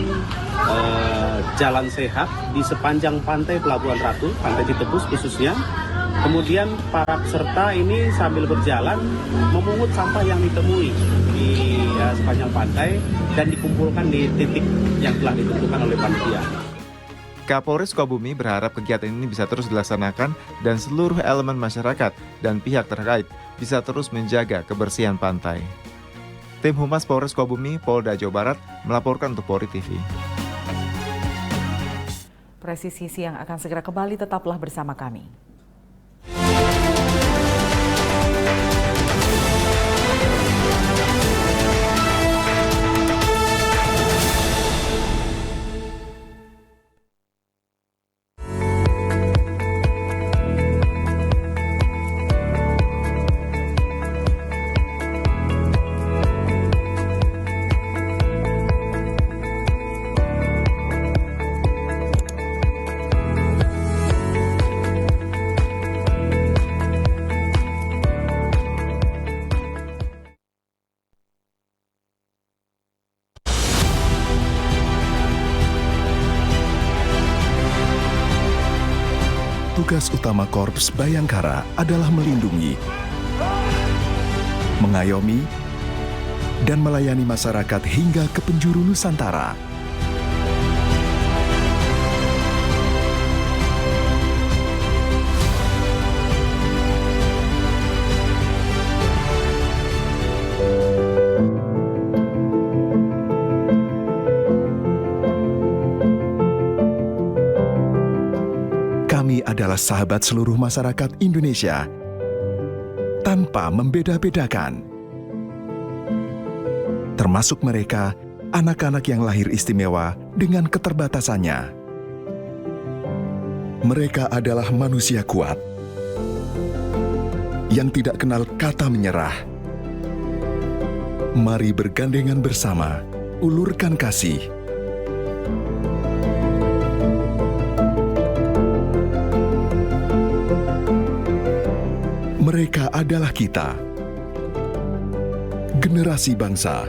jalan sehat di sepanjang pantai Pelabuhan Ratu, Pantai Citepus khususnya. Kemudian para peserta ini sambil berjalan memungut sampah yang ditemui di sepanjang pantai dan dikumpulkan di titik yang telah ditentukan oleh panitia. Kapolres Sukabumi berharap kegiatan ini bisa terus dilaksanakan dan seluruh elemen masyarakat dan pihak terkait bisa terus menjaga kebersihan pantai. Tim Humas Polres Sukabumi, Polda Jawa Barat melaporkan untuk Polri TV. Presisi Siang akan segera kembali, tetaplah bersama kami. Tugas utama Korps Bayangkara adalah melindungi, mengayomi, dan melayani masyarakat hingga ke penjuru Nusantara. Kami adalah sahabat seluruh masyarakat Indonesia, tanpa membeda-bedakan. Termasuk mereka, anak-anak yang lahir istimewa dengan keterbatasannya. Mereka adalah manusia kuat, yang tidak kenal kata menyerah. Mari bergandengan bersama, ulurkan kasih. Mereka adalah kita, generasi bangsa.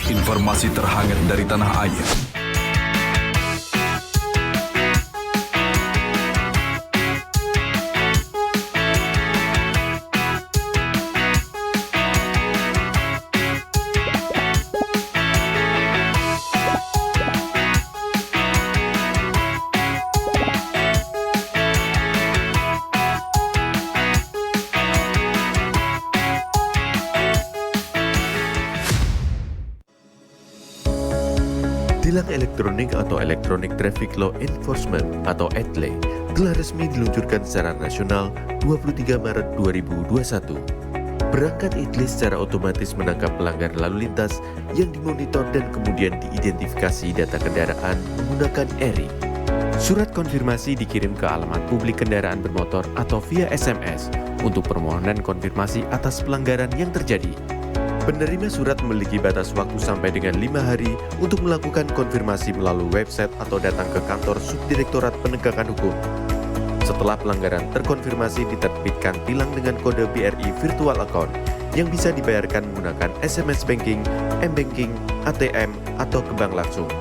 Informasi terhangat dari tanah air. Tilang elektronik atau Electronic Traffic Law Enforcement atau ETLE telah resmi diluncurkan secara nasional 23 Maret 2021. Perangkat ETLE secara otomatis menangkap pelanggar lalu lintas yang dimonitor dan kemudian diidentifikasi data kendaraan menggunakan ERI. Surat konfirmasi dikirim ke alamat publik kendaraan bermotor atau via SMS untuk permohonan konfirmasi atas pelanggaran yang terjadi. Penerima surat memiliki batas waktu sampai dengan 5 hari untuk melakukan konfirmasi melalui website atau datang ke kantor Subdirektorat Penegakan Hukum. Setelah pelanggaran terkonfirmasi, diterbitkan tilang dengan kode BRI Virtual Account yang bisa dibayarkan menggunakan SMS Banking, M-Banking, ATM, atau ke bank langsung.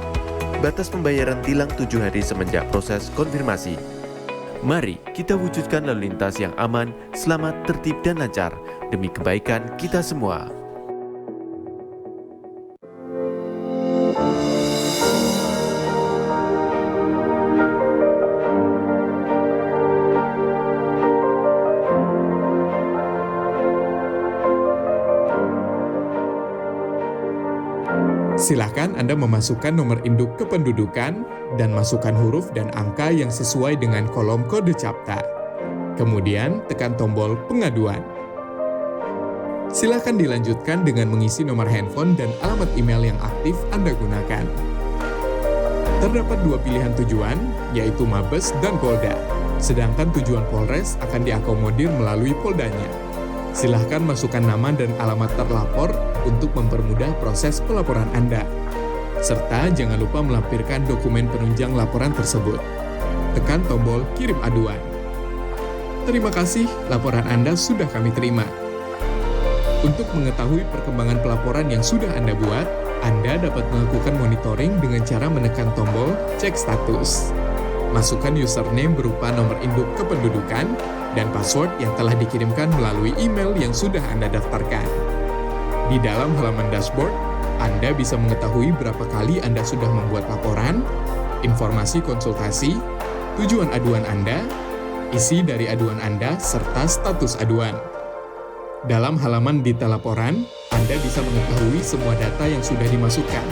Batas pembayaran tilang 7 hari semenjak proses konfirmasi. Mari kita wujudkan lalu lintas yang aman, selamat, tertib, dan lancar demi kebaikan kita semua. Silakan Anda memasukkan nomor induk kependudukan dan masukkan huruf dan angka yang sesuai dengan kolom kode CAPTA. Kemudian tekan tombol pengaduan. Silakan dilanjutkan dengan mengisi nomor handphone dan alamat email yang aktif Anda gunakan. Terdapat dua pilihan tujuan, yaitu Mabes dan Polda. Sedangkan tujuan Polres akan diakomodir melalui Poldanya. Silahkan masukkan nama dan alamat terlapor untuk mempermudah proses pelaporan Anda. Serta jangan lupa melampirkan dokumen penunjang laporan tersebut. Tekan tombol kirim aduan. Terima kasih, laporan Anda sudah kami terima. Untuk mengetahui perkembangan pelaporan yang sudah Anda buat, Anda dapat melakukan monitoring dengan cara menekan tombol cek status. Masukkan username berupa nomor induk kependudukan dan password yang telah dikirimkan melalui email yang sudah Anda daftarkan. Di dalam halaman dashboard, Anda bisa mengetahui berapa kali Anda sudah membuat laporan, informasi konsultasi, tujuan aduan Anda, isi dari aduan Anda, serta status aduan. Dalam halaman detail laporan, Anda bisa mengetahui semua data yang sudah dimasukkan.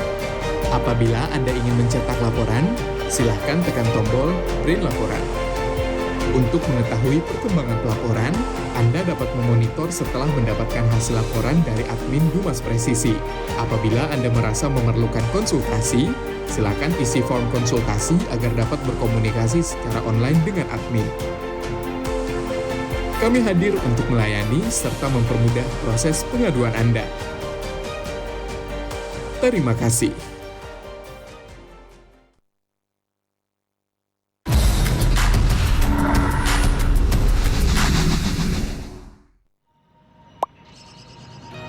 Apabila Anda ingin mencetak laporan, silahkan tekan tombol print laporan. Untuk mengetahui perkembangan pelaporan, Anda dapat memonitor setelah mendapatkan hasil laporan dari admin Humas Presisi. Apabila Anda merasa memerlukan konsultasi, silakan isi form konsultasi agar dapat berkomunikasi secara online dengan admin. Kami hadir untuk melayani serta mempermudah proses pengaduan Anda. Terima kasih.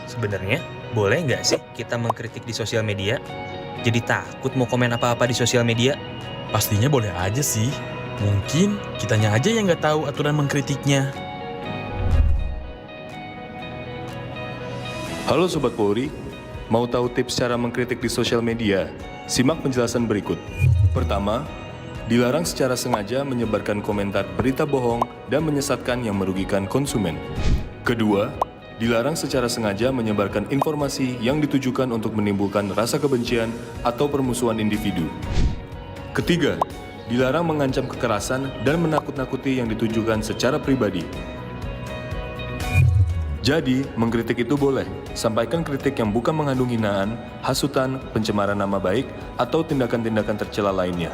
Sebenarnya, boleh nggak sih kita mengkritik di sosial media? Jadi takut mau komen apa-apa di sosial media? Pastinya boleh aja sih. Mungkin kitanya aja yang nggak tahu aturan mengkritiknya. Halo Sobat Polri, mau tahu tips cara mengkritik di sosial media? Simak penjelasan berikut. Pertama, dilarang secara sengaja menyebarkan komentar berita bohong dan menyesatkan yang merugikan konsumen. Kedua, dilarang secara sengaja menyebarkan informasi yang ditujukan untuk menimbulkan rasa kebencian atau permusuhan individu. Ketiga, dilarang mengancam kekerasan dan menakut-nakuti yang ditujukan secara pribadi. Jadi, mengkritik itu boleh. Sampaikan kritik yang bukan mengandung hinaan, hasutan, pencemaran nama baik, atau tindakan-tindakan tercela lainnya.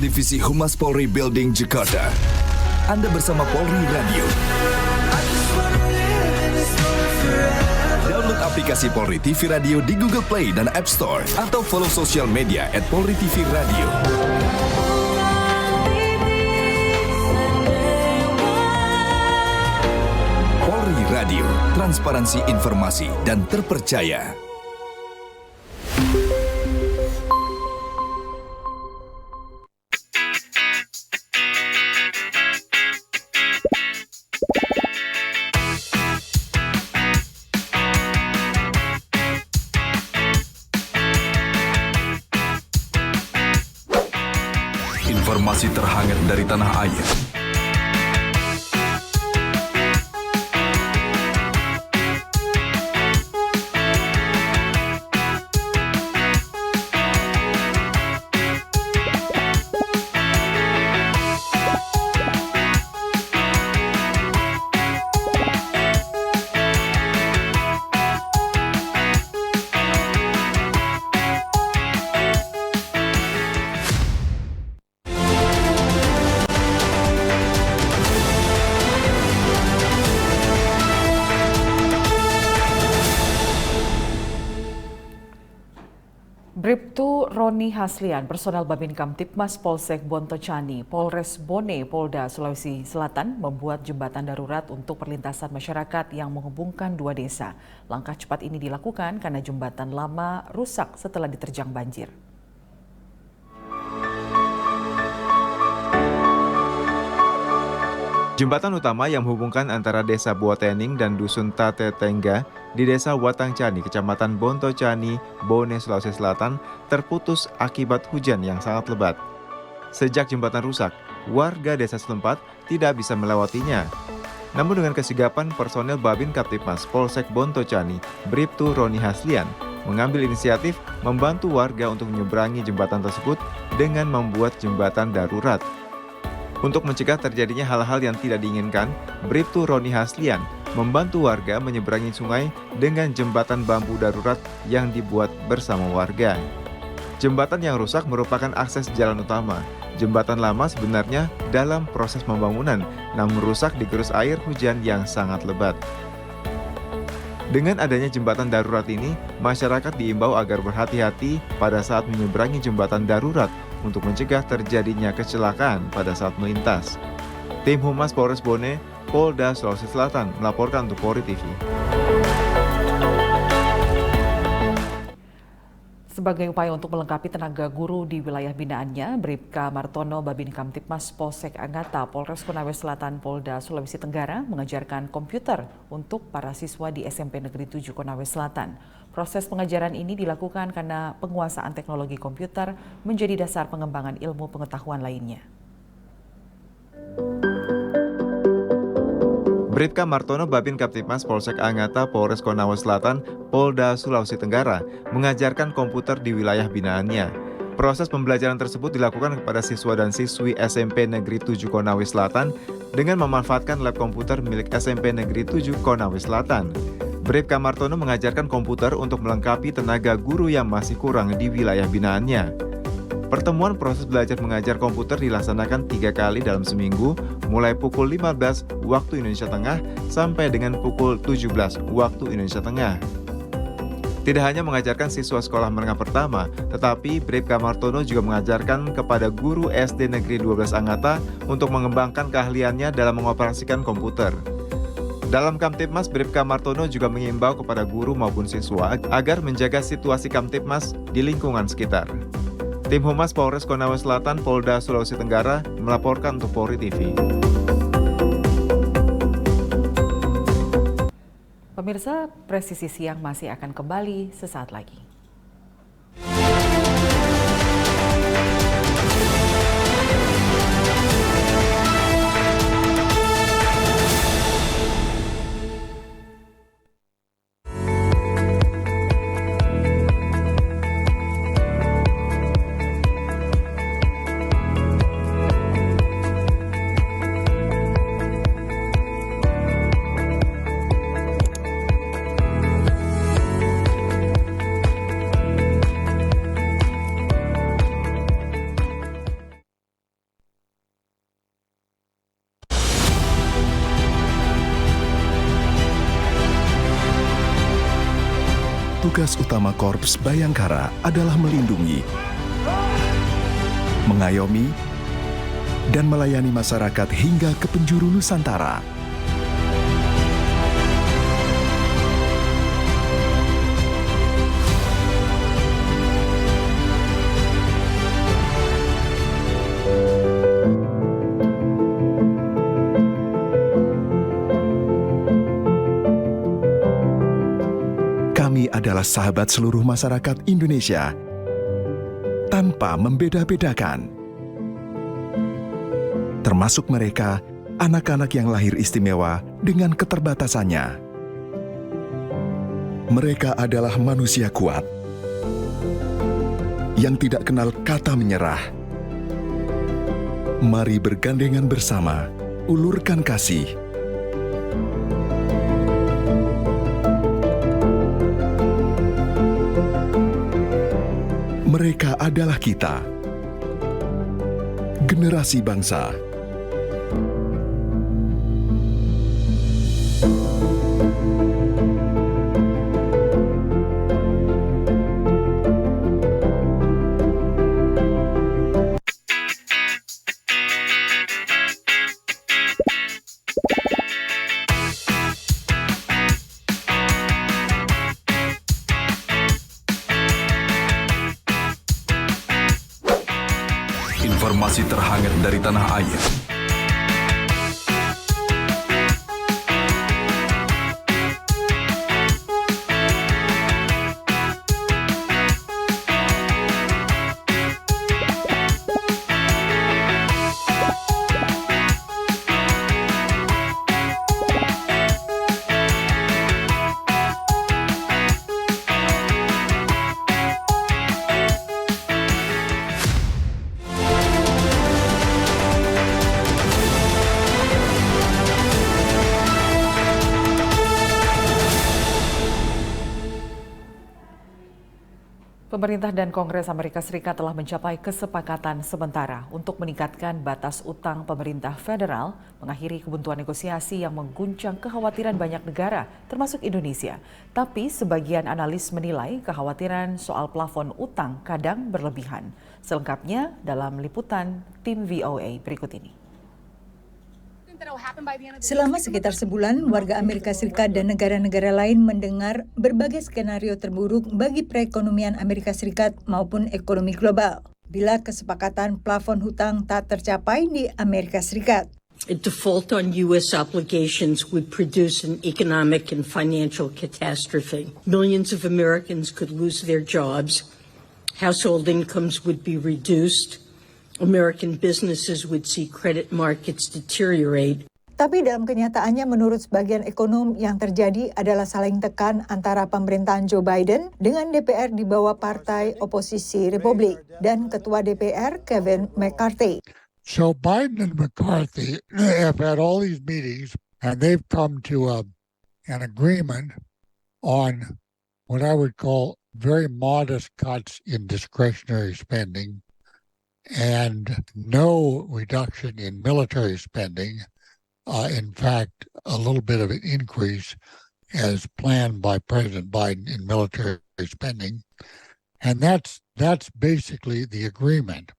Divisi Humas Polri Building Jakarta. Anda bersama Polri Radio. Download aplikasi Polri TV Radio di Google Play dan App Store atau follow sosial media @PolriTVRadio. Polri Radio, transparansi informasi dan terpercaya. Informasi terhangat dari tanah air. Bribtu Roni Haslian, personel Babin Kamtipmas Polsek Bontocani, Polres Bone, Polda Sulawesi Selatan membuat jembatan darurat untuk perlintasan masyarakat yang menghubungkan dua desa. Langkah cepat ini dilakukan karena jembatan lama rusak setelah diterjang banjir. Jembatan utama yang menghubungkan antara desa Buatening dan dusun Tate Tengga di desa Watangcani, kecamatan Bontocani, Bone, Sulawesi Selatan, terputus akibat hujan yang sangat lebat. Sejak jembatan rusak, warga desa setempat tidak bisa melewatinya. Namun dengan kesigapan personel Babin Kamtipmas Polsek Bontocani, Bribtu Roni Haslian, mengambil inisiatif membantu warga untuk menyeberangi jembatan tersebut dengan membuat jembatan darurat. Untuk mencegah terjadinya hal-hal yang tidak diinginkan, Bribtu Roni Haslian membantu warga menyeberangi sungai dengan jembatan bambu darurat yang dibuat bersama warga. Jembatan yang rusak merupakan akses jalan utama. Jembatan lama sebenarnya dalam proses pembangunan, namun rusak digerus air hujan yang sangat lebat. Dengan adanya jembatan darurat ini, masyarakat diimbau agar berhati-hati pada saat menyeberangi jembatan darurat untuk mencegah terjadinya kecelakaan pada saat melintas. Tim Humas Polres Bone, Polda Sulawesi Selatan melaporkan untuk Polri TV. Sebagai upaya untuk melengkapi tenaga guru di wilayah binaannya, Bribka Martono Babin Kamtipmas Polsek Anggata Polres Konawe Selatan Polda Sulawesi Tenggara mengajarkan komputer untuk para siswa di SMP Negeri 7 Konawe Selatan. Proses pengajaran ini dilakukan karena penguasaan teknologi komputer menjadi dasar pengembangan ilmu pengetahuan lainnya. Bribka Martono Babin Kamtipmas Polsek Anggata Polres Konawe Selatan Polda Sulawesi Tenggara mengajarkan komputer di wilayah binaannya. Proses pembelajaran tersebut dilakukan kepada siswa dan siswi SMP Negeri 7 Konawe Selatan dengan memanfaatkan lab komputer milik SMP Negeri 7 Konawe Selatan. Bribka Martono mengajarkan komputer untuk melengkapi tenaga guru yang masih kurang di wilayah binaannya. Pertemuan proses belajar mengajar komputer dilaksanakan 3 kali dalam seminggu, mulai pukul 15 waktu Indonesia Tengah sampai dengan pukul 17 waktu Indonesia Tengah. Tidak hanya mengajarkan siswa sekolah menengah pertama, tetapi Bribka Martono juga mengajarkan kepada guru SD Negeri 12 Anggata untuk mengembangkan keahliannya dalam mengoperasikan komputer. Dalam Kamtipmas, Bribka Martono juga mengimbau kepada guru maupun siswa agar menjaga situasi Kamtipmas di lingkungan sekitar. Tim Humas Polres Konawe Selatan Polda Sulawesi Tenggara melaporkan untuk Polri TV. Pemirsa, Presisi Siang masih akan kembali sesaat lagi. Tugas utama Korps Bayangkara adalah melindungi, mengayomi, dan melayani masyarakat hingga ke penjuru Nusantara. Kami adalah sahabat seluruh masyarakat Indonesia, tanpa membeda-bedakan. Termasuk mereka, anak-anak yang lahir istimewa dengan keterbatasannya. Mereka adalah manusia kuat, yang tidak kenal kata menyerah. Mari bergandengan bersama, ulurkan kasih. Mereka adalah kita, generasi bangsa. informasi terhangat dari tanah air. Pemerintah dan Kongres Amerika Serikat telah mencapai kesepakatan sementara untuk meningkatkan batas utang pemerintah federal, mengakhiri kebuntuan negosiasi yang mengguncang kekhawatiran banyak negara, termasuk Indonesia. Tapi sebagian analis menilai kekhawatiran soal plafon utang kadang berlebihan. Selengkapnya dalam liputan tim VOA berikut ini. Selama sekitar sebulan, warga Amerika Serikat dan negara-negara lain mendengar berbagai skenario terburuk bagi perekonomian Amerika Serikat maupun ekonomi global bila kesepakatan plafon hutang tak tercapai di Amerika Serikat. A default on U.S. obligations would produce an economic and financial catastrophe. Millions of Americans could lose their jobs. Household incomes would be reduced. American businesses would see credit markets deteriorate. Tapi dalam kenyataannya menurut sebagian ekonom yang terjadi adalah saling tekan antara pemerintahan Joe Biden dengan DPR di bawah partai oposisi Republik dan Ketua DPR Kevin McCarthy. So Biden and McCarthy have had all these meetings and they've come to an agreement on what I would call very modest cuts in discretionary spending and no reduction in military spending. In fact, a little bit of an increase as planned by President Biden in military spending. And that's basically the agreement.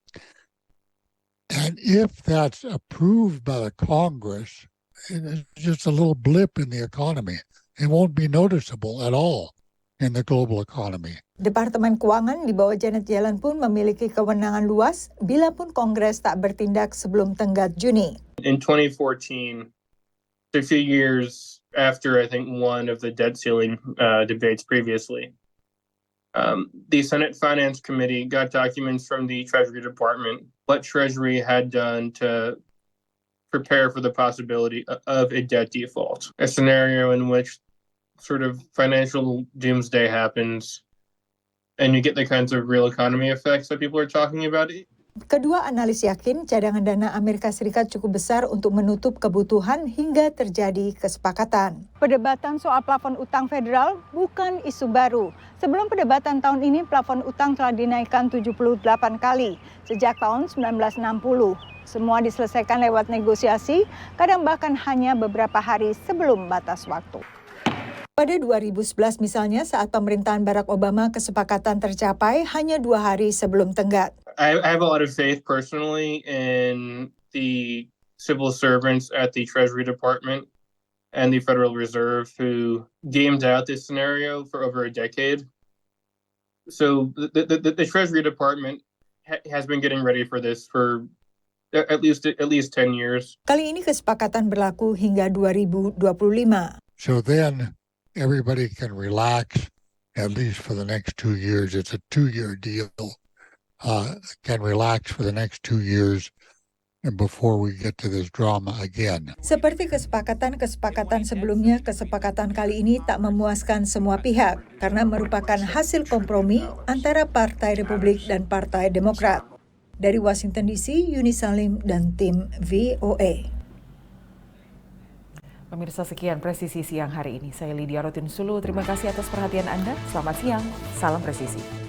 And if that's approved by the Congress, it's just a little blip in the economy. It won't be noticeable at all in the global economy. Departemen Keuangan di bawah Janet Yellen pun memiliki kewenangan luas bila pun Kongres tak bertindak sebelum tenggat Juni. In 2014, a few years after, I think, one of the debt ceiling debates previously, the Senate Finance Committee got documents from the Treasury Department, what Treasury had done to prepare for the possibility of a debt default, a scenario in which sort of financial doomsday happens and you get the kinds of real economy effects that people are talking about. Kedua analis yakin cadangan dana Amerika Serikat cukup besar untuk menutup kebutuhan hingga terjadi kesepakatan. Perdebatan soal plafon utang federal bukan isu baru. Sebelum perdebatan tahun ini, plafon utang telah dinaikkan 78 kali sejak tahun 1960. Semua diselesaikan lewat negosiasi, kadang bahkan hanya beberapa hari sebelum batas waktu. Pada 2011 misalnya, saat pemerintahan Barack Obama kesepakatan tercapai hanya 2 hari sebelum tenggat. I have a lot of faith personally in the civil servants at the Treasury Department and the Federal Reserve who gamed out this scenario for over a decade. So the Treasury Department has been getting ready for this for at least 10 years. Kali ini kesepakatan berlaku hingga 2025. So then everybody can relax, at least for the next 2 years. It's a 2-year deal. Can relax for the next 2 years and before we get to this drama again. Seperti kesepakatan sebelumnya, kesepakatan kali ini tak memuaskan semua pihak karena merupakan hasil kompromi antara Partai Republik dan Partai Demokrat. Dari Washington DC, Yuni Salim dan tim VOA. Pemirsa, sekian Presisi Siang hari ini. Saya Lydia Rotinsulu. Terima kasih atas perhatian Anda. Selamat siang. Salam presisi.